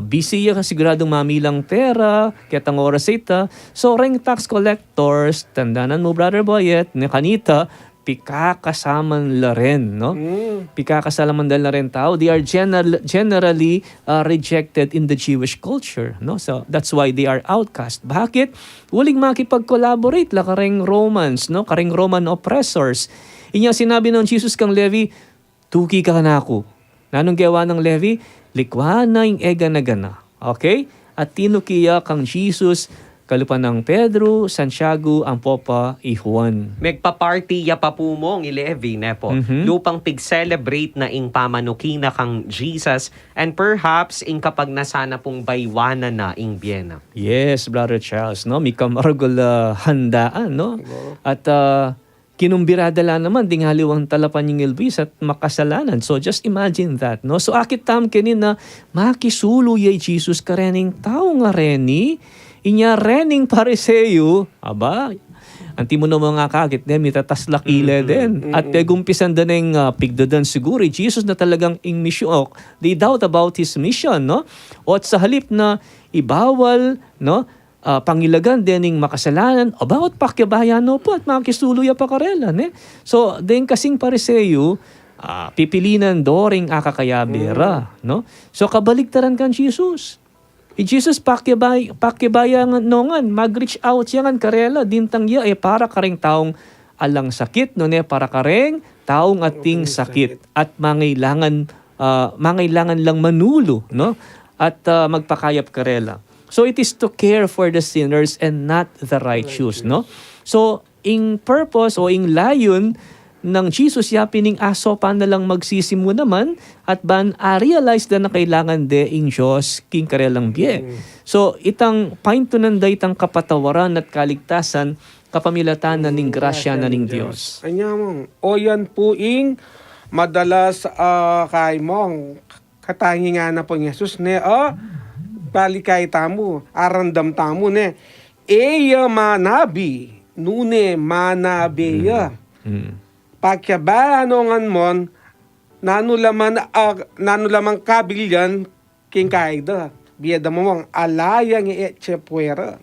busy ya siguradong mamilang pera, ketang oras ita. So, ring tax collectors, tandanan mo, Brother Boyet, ni kanita, pikakasaman la rin, no? Pikakasaman la rin tao. They are generally rejected in the Jewish culture, no? So that's why they are outcast. Bakit? Waling makipag-collaborate la kareng Romans, no? Kareng Roman oppressors. Inya sinabi ng Jesus kang Levi, tuki ka na ako. Nanong gawa ng Levi? Likwa na yung ega na gana. Okay? At tinukiya kang Jesus, kalupan ng Pedro, Santiago, ang popa, Juan. Megpa-party ya pa po mong Levi, po. Lupang pig-celebrate na ing pamanukina kang Jesus and perhaps ing kapag nasana pong baywana na ing Biena. Yes, Brother Charles, no? May kamaragol handaan, no? At kinumbirada lang naman, ding haliwang talapan yung ilbis at makasalanan. So just imagine that, no? So akit tam kenin na makisulo yay Jesus karening tao nga reni, inya rening pariseyo, aba, anti mo na mga kakit din, mitatasla kile din. At pegumpisan din ng pigdadan siguro, Jesus na talagang ing mission, they doubt about his mission, no? O at sa halip na ibawal, no? Pangilagan din ng makasalanan, about pakibayano po at makisuluya pa karela, ne? So, din kasing pariseyo, pipilinan do ring akakayabera, no? So, kabaligtaran kan Jesus. Jesus pakibayan nongan, mag-reach out yan karela, dintang ya, para kareng taong alang sakit, no ne, para kareng taong ating sakit, at mangailangan lang manulo, no? At magpakayap karela. So it is to care for the sinners and not the righteous, no? So, in purpose o in layon ng Jesus ya pining aso pa na lang magsisimu naman at ban realize na kailangan de ing Diyos king karelang bie. So itang paintunan da itang kapatawaran at kaligtasan kapamilatan na ning grasya na ning Diyos. Anya mong, o yan po ing madalas kay mong katangingan na po ng Jesus ne, balikay tamo, arandam tamo ne, eya manabi, nune manabeya. Pagkabayanongan mon, nano lamang kabilyan king kaida. Biyada mo mong alayang etchepuera.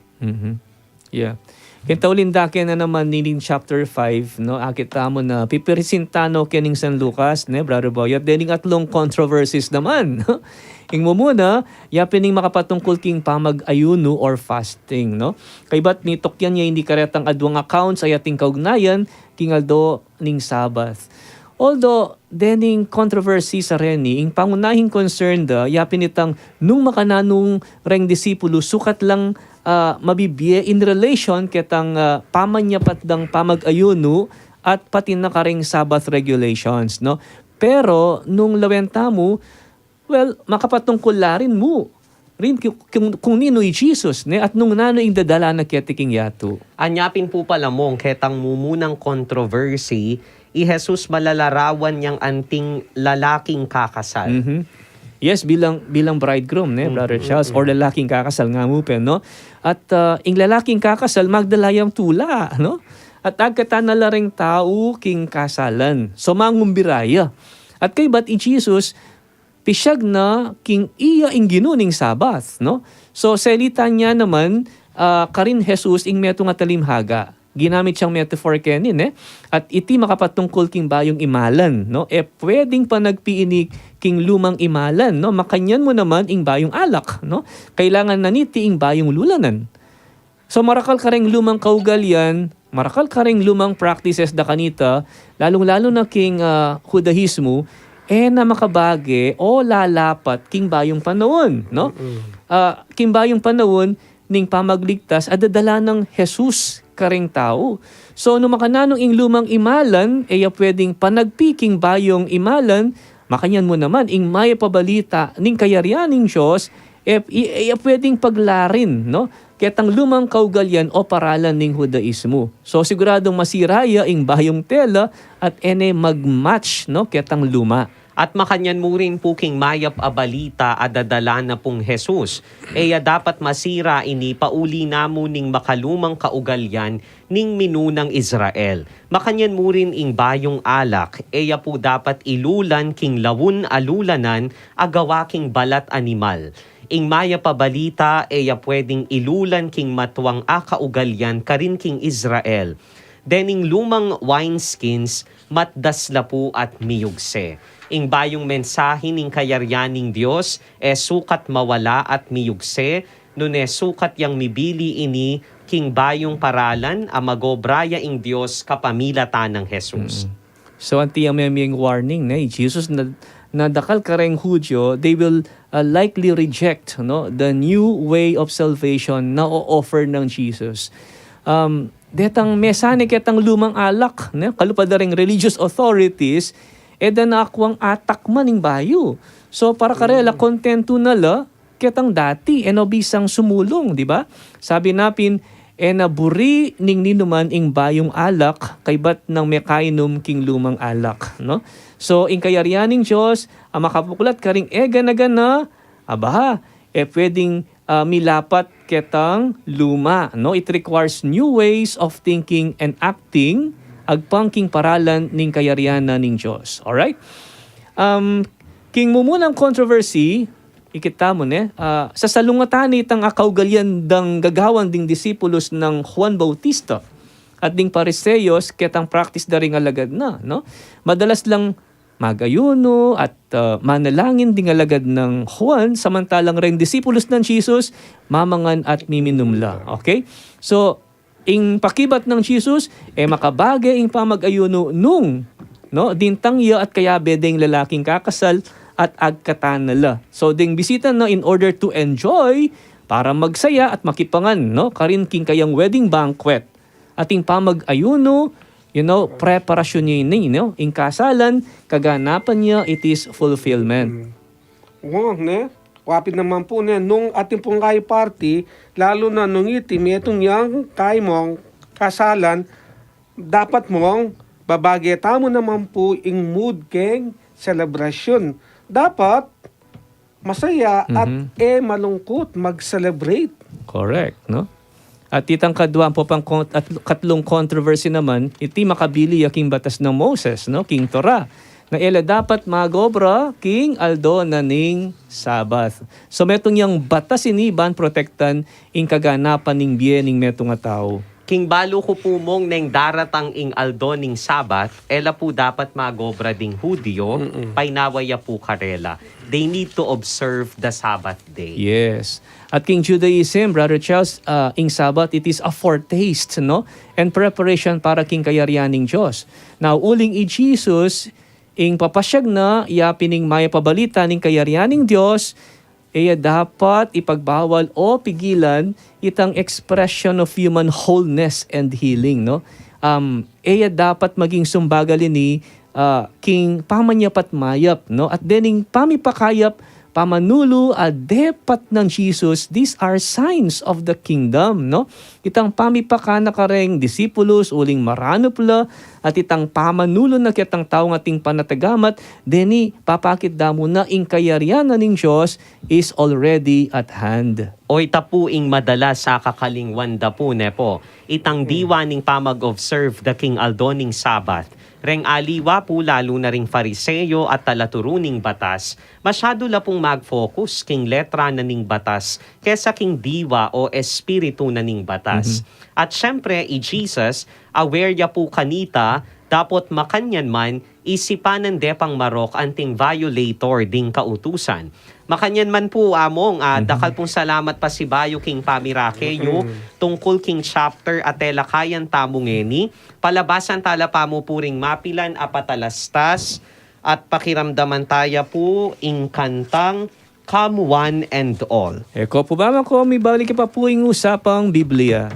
Yeah. Kintaulindakin na naman nilin chapter 5, no? Akita mo na pipirisintano kening San Lucas, ne, Brother Boyet. Dening atlong controversies naman. Ing mo muna, yapining makapatungkol king pamag-ayuno or fasting, no? Kay ba't ni Tokyan niya hindi karetang adwang accounts ay ating kaugnayan, king aldo ning Sabbath. Although, dening controversy sa reni, ing pangunahing concern da, yapin itang nung makananong reng disipulo, sukat lang mabibye in relation ketang pamanyapat dang pamag-ayuno at pati na karing Sabbath regulations, no? Pero, nung lawenta mo, well, makapatungkol la rin mo. Rin kung nino y Jesus, ne? At nung nano ing dadala na ketiking yato. Anyapin po pala mong ketang mumunang controversy, Jesus malalarawan niyang anting lalaking kakasal. Yes, bilang bridegroom, ne, Brother Charles, or lalaking kakasal nga mo pe, no? At ing lalaking kakasal magdalayang tula, no? At agkata na laring tao king kasalan. So mangumbiraya. At kay ba't i Jesus pisyag na king iya ing ginuning Sabbath, no? So salita niya naman karin Jesus ing meto nga talimhaga. ginamit siyang metaphor kenin at iti makapatungkol king bayong imalan, no? Pwedeng pa nagpiinig king lumang imalan, no? Makanyan mo naman ing bayong alak, no? Kailangan na niti ing bayong lulanan. So marakal ka ring lumang kaugalyan, marakal ka ring lumang practices da kanita, lalong-lalo na king Judaismo, na makabage o lalapat king bayong panahon, no? King bayong panahon ning pamagligtas adadala ng Jesus karing tao. So no makananong ing lumang imalan, pwedeng panagpiking bayong imalan, makanyan mo naman ing may pabalita ning kayarianing Diyos, pwedeng paglarin, no? Ketang lumang kaugalyan o paralan ning Judaismo. So siguradong masiraya ing bayong tela at magmatch, no? Ketang luma. At makanyan mo rin po king mayap a balita adadala na pong Jesus. Dapat masira ini pauli namo ning makalumang kaugalyan ning minunang Israel. Makanyan mo rin ing bayong alak, po dapat ilulan king lawun alulanan agawa king balat animal. Ing maya pa balita, pwedeng ilulan king matwang a kaugalyan karin king Israel. Dening lumang wineskins, matdasla po at miyugse. Ing bayong mensahe ning kayaryaning Diyos, sukat mawala at miyugse, sukat yang mibili ini, king bayong paralan, amagobraya ing Diyos kapamilata ng Jesus. So anti yung may warning na Jesus na dakal kareng Hudyo, they will likely reject, no, the new way of salvation na o-offer ng Jesus. Detang mesane ketang lumang alak, no? Kalupadaring religious authorities, na akwang atak maning bayo. So para karela kontento nala ketang dati bisang sumulong, di ba? Sabi napin naburi ning ninuman ing bayong alak kaybat ng mekainom king lumang alak, no? So ing kayarianing Diyos makapuklat karing gana-gana abaha pwedeng milapat ketang luma, no? It requires new ways of thinking and acting agpangking paralan ning kayarianan ning Diyos. Alright? King mumunang controversy, ikita mo sa salungatan itang akaugalyan dang gagawan ding disipulos ng Juan Bautista at ding Pariseyos ketang practice da ring alagad na, no? Madalas lang magayuno at manalangin ding alagad ng Juan, samantalang ring disipulos ng Jesus, mamangan at miminumla. Okay? So, ing pakibat ng Jesus, makabagay ing pamag-ayuno nung, no, dintangya at kayabe ding lalaking kakasal at agkatanala. So, ding bisita na in order to enjoy, para magsaya at makipangan, no, karin king kayang wedding banquet. Ating pamag-ayuno, preparasyon niya yun, no? Ing kasalan, kaganapan niya, it is fulfillment. Wapit naman po nung ating pong kayo party, lalo na nung itim, itong yang kayo mong kasalan, dapat mong babageta mo naman po ing mood keng celebration. Dapat masaya at malungkot, mag-celebrate. Correct, no? At itang kadwa po pang katlong controversy naman, iti makabili yaking batas ng Moses, no? King Torah. Na dapat magobra king aldo na ning Sabath. So metong yang batas ini ban protektan ing kaganapan ning biening metong nga tao. King balo ko po mong neng daratang ing aldo ning Sabath, po dapat magobra ding Hudyo, painawaya po karela. They need to observe the Sabbath day. Yes. At king Judaism, Brother Charles, ing Sabbath, it is a foretaste, no? And preparation para king kayarianing Diyos. Now, uling Jesus, ing papasyag na pining maya pabalita ning kayarianing Diyos, dapat ipagbawal o pigilan itang expression of human wholeness and healing, no? Dapat maging sumbagalin ni king pamanyapat mayap, no? At dening pamipakayap pamanulo at depat ng Jesus, these are signs of the kingdom, no? Itang pamipaka na kareng disipulos, uling maranupla, at itang pamanulo na kitang tao ating panatagamat, deni papakit damo na ing kayarianan ng Diyos is already at hand. Oy tapuing madala sa kakalingwan da po, itang diwa ning pamag-observe the king aldo ning Sabbath, Reng aliwa po lalo na ring fariseyo at talaturuning batas, masyado la pong mag-focus king letra na ning batas kesa king diwa o espiritu na ning batas. At syempre, Jesus, aware ya po kanita, dapat makanyan man, isipanan depang marok anting violator ding kautusan. Makanyan man po among, dakal pong salamat pa si Bayo king Pamirakeyo, tungkol king chapter at telakayan tamungeni, palabasan tala pa mo puring mapilan apatalastas, at pakiramdaman taya po ing kantang Come One and All. Eko po ba ko, may balik pa po yung usapang Biblia.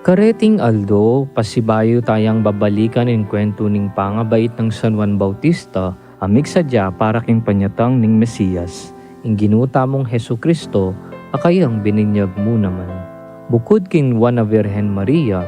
Kareting Aldo, pasibayo tayang babalikan in kwento ning pangabait ng San Juan Bautista, amig sadya para king panyatang ning Mesiyas, ing ginuta mong Hesu Kristo, akayang bininyag mo naman. Bukod king Juana Virgen Maria,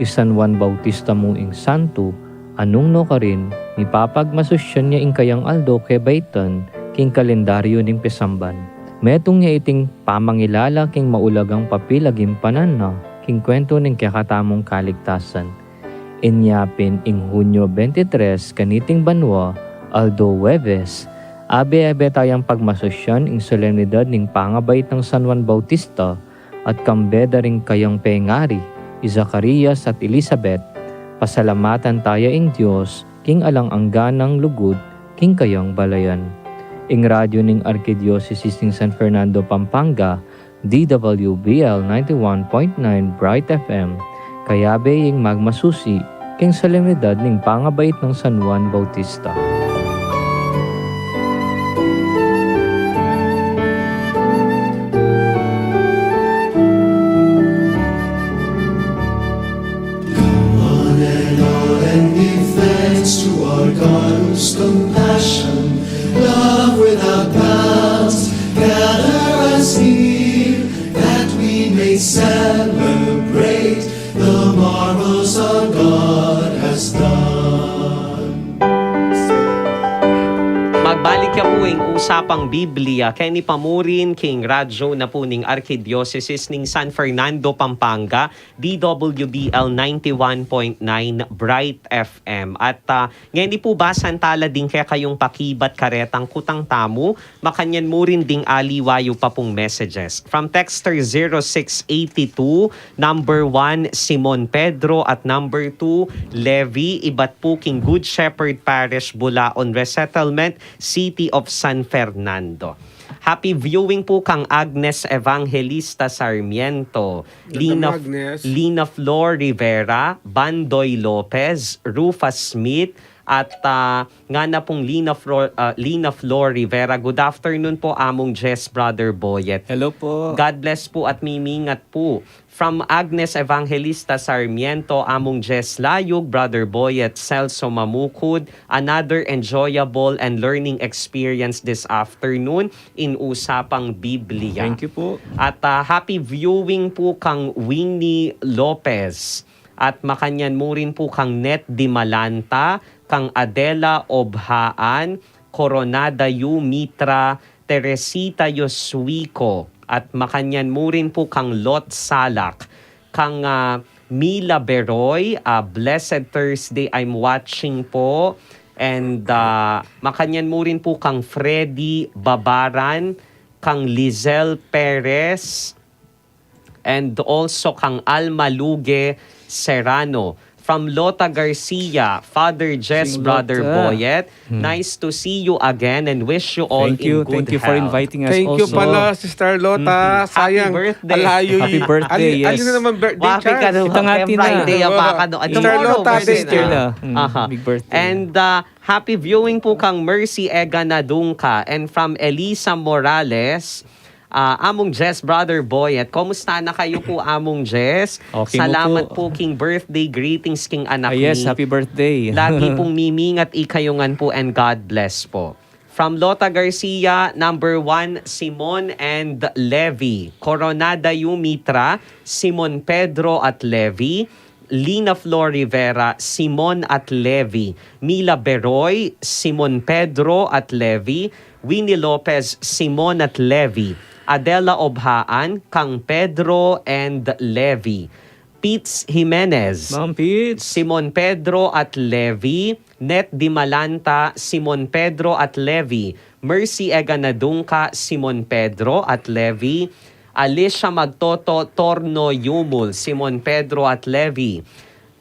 San Juan Bautista mo ing santo, anong no ka rin, ipapagmasusyan niya ing kayang Aldo kay baitan, king kalendaryo ning Pesamban. Metong niya iting pamangilala king maulagang papilaging panan na, king kwento ng kakatamong kaligtasan. Inyapin ing Hunyo 23 kaniting banwa, Aldo Hueves, abe-abe tayang pagmasosyan ing solemnidad ning pangabait ng San Juan Bautista at kambeda ring kayang pengari, Zacarias at Elizabeth, pasalamatan tayo ing Diyos, king alang-angganang lugod, king kayang balayan. Ing radyo ning Arkidiocese ning San Fernando, Pampanga, DWBL 91.9 Bright FM, kayabe ing magmasusi, king solemnidad ning pangabait ng San Juan Bautista. To our God whose compassion, love without bounds, gather us near, that we may celebrate the marvels our God has done. Magbalik ka po ing usapang Biblia, Kenny Pamurin, King Radyo na po ning Arkidiocese ning San Fernando, Pampanga, DWBL 91.9 Bright FM. At ngayon di po basan tala din kaya kayong pakibat karetang kutang tamu, makanyan mo rin ding aliwayo pa pong messages. From texter 0682, number 1, Simon Pedro, at number 2, Levi, ibat po King Good Shepherd Parish, Bulaon Resettlement, City of San Fernando. Happy viewing po kang Agnes Evangelista Sarmiento, Lina Flor Rivera, Bandoy Lopez, Rufus Smith, at nga na pong Lina Flor Rivera. Good afternoon po among Jess Brother Boyet. Hello po. God bless po at mimingat po. From Agnes Evangelista Sarmiento, among Jess Layog, Brother Boyet Celso Mamukod, another enjoyable and learning experience this afternoon in Usapang Biblia. Thank you po. At happy viewing po kang Winnie Lopez. At makanyan mo rin po kang Net Di Malanta, kang Adela Obhaan, Coronada Yu Mitra, Teresita Yoswico, at makanyan mo rin po kang Lot Salak, kang Mila Beroy, Blessed Thursday I'm watching po, and makanyan mo rin po kang Freddy Babaran, kang Lizelle Perez, and also kang Alma Luge Serrano. From Lota Garcia, Father Jess, Brother Boyet, nice to see you again and wish you all in good health. Thank you for inviting us Thank also. you pala, Sister Lota. Sayang, Happy birthday. alayo Happy birthday, yes. Alin na naman birthday, Wapi ka Charles? doon. Ito nga Friday, Sister Lota, Sister na. na. Big birthday. And happy viewing po kang Mercy Ega Nadungka. And from Elisa Morales, among Jess, Brother Boyet. Kumusta na kayo po, among Jess? Okay Salamat po. po, King Birthday. Greetings, King anak Yes, ni. happy birthday. Lagi pong mimingat ikayungan po and God bless po. From Lota Garcia, number 1, Simon and Levi. Coronada Yu Mitra, Simon Pedro at Levi. Lina Flor Rivera, Simon at Levi. Mila Beroy, Simon Pedro at Levi. Winnie Lopez, Simon at Levi. Adela Obhaan, Kang Pedro and Levi. Pitts Jimenez, Ma'am Pitts. Simon Pedro at Levi. Net Di Malanta, Simon Pedro at Levi. Mercy Eganadungka, Simon Pedro at Levi. Alicia Magtoto Torno Yumul, Simon Pedro at Levi.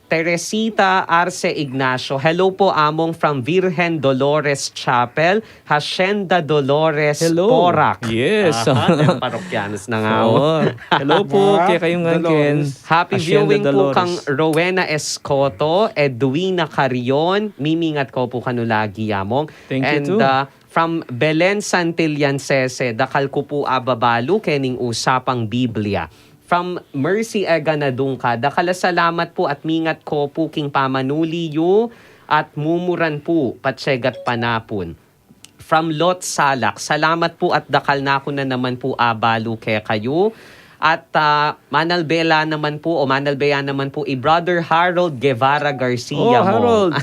Teresita Arce Ignacio, hello po among from Virgen Dolores Chapel, Hacienda Dolores, Hello. Porac. Yes. Aha, parokyanos na nga. Oo. Hello po kay kayong Ken. Happy Hacienda viewing po Dolores. kang Rowena Escoto, Edwina Carion, mimingat ko po kanulagi yamong. Thank you And too. from Belen Santillan Sese, dakal ko po ababalu kening usapang Biblia. From Mercy Eganadungka, dakala salamat po at mingat ko po king pamanuliyo at mumuran po patsegat panapon. From Lot Salak, salamat po at dakal na ako na naman po abalu kay kayo. At manalbeya naman po Brother Harold Guevara Garcia mo. Harold.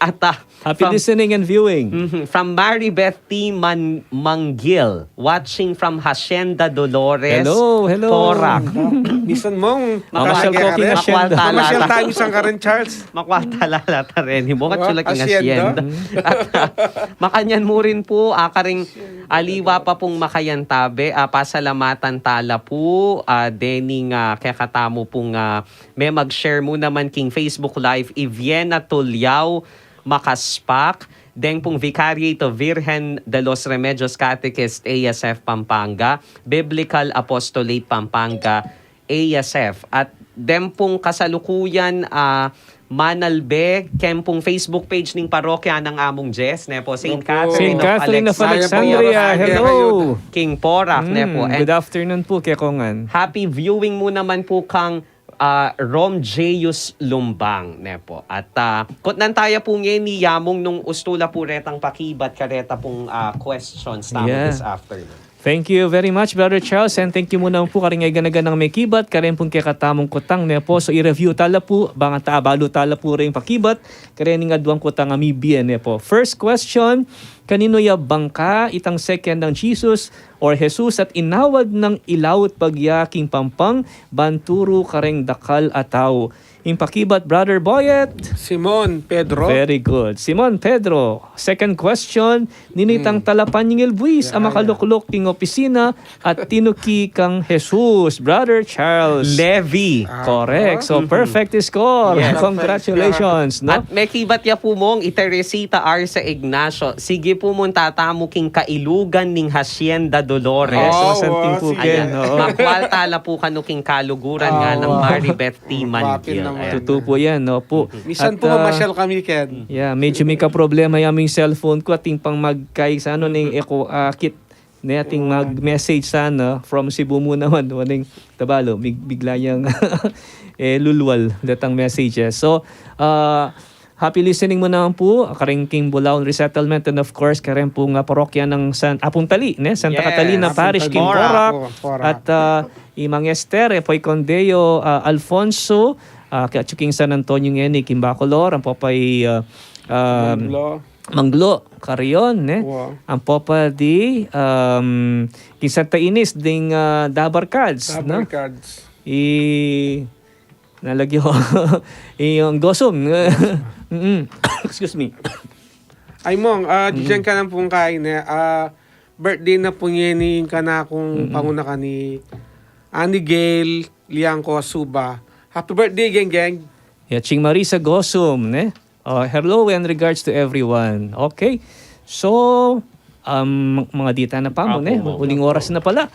At Happy listening and viewing. from Maribeth T. Manggil, watching from Hacienda Dolores, Hello. Porac. Bisan mong Mamasyal ko king Hacienda. Mamasyal tayo isang ka rin, Charles. Makwaltalala ta rin. Mo katsulak yung Hacienda. Hacienda. At makanyan mo rin po, karing aliwa pa pong makayantabe, pasalamatan tala po, dening kakatamo pong may mag-share mo naman king Facebook Live, Iviena Tulyao Makaspak, deng pong Vicariato Virgen de los Remedios Catechist ASF Pampanga, Biblical Apostolate Pampanga ASF, at dem pong kasalukuyan Manalbe, kem pong Facebook page ning parokya ng among Jess, ne po, St. Catherine, St. Catherine of Alexandria, Alexandria. Hello. King Porac, ne po. And Good afternoon po kay Kongan. happy viewing mo naman po kang Rom Jeyus Lumbang, ne po. At kutnan tayo po ngayon ni Yamong nung ustula po retang pakibat kareta pong questions tamo this afternoon. Thank you very much, Brother Charles. And thank you muna po karing ganaganang may kibat. Karen pong kakatamong kutang ne po. So i-review tala po. Banga taabalo tala po rin pakibat. Karen nga duwang kutang amibien ne po. First question, kanino ya bangka itang second ng Jesus or Jesus at inawad ng ilawot pagyaking pampang banturo kareng dakal ataw. Impakibat, Brother Boyet. Simon Pedro. Very good. Simon Pedro. Second question, ninitang talapan yung ilbuis ang makaluklok king opisina at tinuki kang Jesus. Brother Charles. Levi. Correct. So, perfect score. Yes. Congratulations. No? At may kibat ya po mong Teresita Arce Ignacio. Sige po mong tatamo king kailugan ning Hacienda Dolores. Santing po ken. Oo. Makwal tala po kanuking kaluguran nga ng Maribeth T. Manggil. Totoo po yan. No, po. Misan At, po mamasyal kami, Ken. Yeah, medyo may ka-problema yaming cellphone ko ating pang magkay sa ano ning eco kit na ating mag-message sana from Cebu mo naman waning tabalo bigla yang lulwal datang messages. So happy listening mo naman po karing King Bulaon Resettlement and of course karing po nga parokya ng Apuntali, Santa Catalina Parish, King Porac. At Imang Esther, Epoy Condeo, Alfonso, King San Antonio ngeni, King Bacolor, ang popay Manglo, Carion, Wow. ang popa di King Santa Ines ding Dabarcads, no? Cards. Nalagyo yung Gosong. Excuse me. Ay mong, diyan ka ng pong kain birthday na po nyening ka na kung panguna ka ni Annie Gail Liangco Suba. Happy birthday, geng. Yeah, Ching Marisa Gosum, hello and regards to everyone. Okay. So, mga dita na pa mo, uling oras na pala.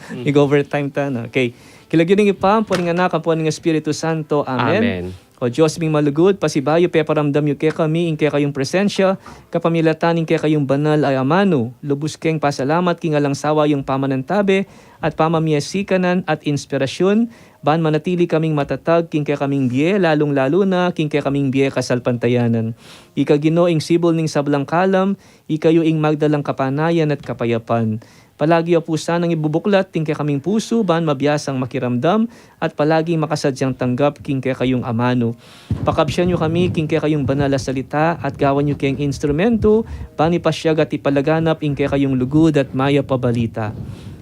Nag-overtime ta na. Okay. Kilagyan ng ipam, po ng anak, po ng Espiritu Santo. Amen. O Diyos ming malugod, pasibayo, peparamdam yu kaya kami, in kaya kayong presensya, kapamilatanin kaya kayong banal ay amano, lubos keng pasalamat, king alang sawa yung pamanantabe, at pamamiyasikanan at inspirasyon, ban manatili kaming matatag, king kaya kaming biye, lalong-lalo na, king kaya kaming biye kasalpantayanan. Ika Ginoo ing sibol ning sablang kalam, ikayo ing magdalang kapanayan at kapayapan. Palagi po sanang ibubuklat, king kaya kaming puso, ban mabiyasang makiramdam, at palaging makasadyang tanggap, king kaya kayong amano. Pakabsyan nyo kami, king kaya kayong banal na salita, at gawan nyo kayong instrumento, ban ipasyag at ipalaganap, king kaya kayong lugod at maya pabalita.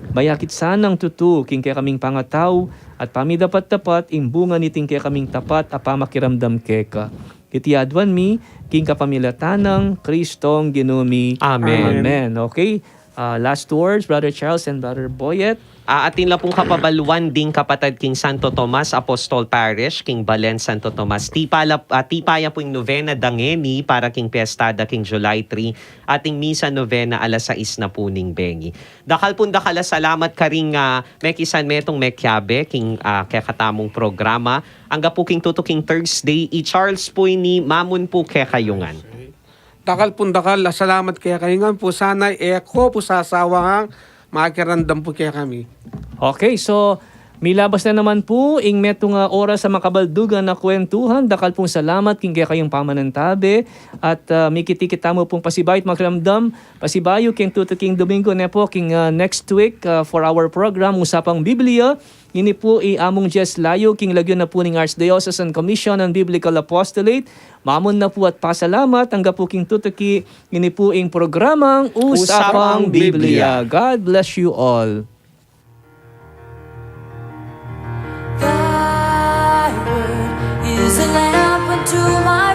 Bayakit sanang tutu, king kaya kaming pangataw, at pamidapat-tapat, imbunga ni king kaya kaming tapat, apamakiramdam keka. Kitiadwan mi, king kapamilatanang, Kristong Ginumi. Amen. Amen. Okay? Last words, Brother Charles and Brother Boyet. Atin la pong kapabaluan ding kapatid King Santo Tomas, Apostol Parish, King Balen Santo Tomas. Tipaya po yung novena dangeni para King Piestada, King July 3. Ating misa novena alas 6 na po ning bengi. Dakal pong dakala salamat ka ring mekisan metong mekyabe, King kekatamong programa. Angga po King Tuto King Thursday, i-Charles po ni Mamon po kekayungan. Dakal pundakal, salamat kaya kayo po. Sana eko po sa asawang makirandam po kaya kami. Okay, so milabas na naman po ing metong oras sa makabaldugan na kwentuhan. Dakal pong salamat king kaya kayong pamanantabe at mikiti-kita mo pong pasibayit makiramdam. Pasibayo king Tuto King Domingo na po king next week for our program Usapang Biblia. Ini po among Jess Layo, king lagyon na po ng Archdiocesan Commission on Biblical Apostolate. Mamon na po at pasalamat. Hangga po king tutuki, ini po ing programang Usapang Biblia. God bless you all. Thy word is a lamp unto my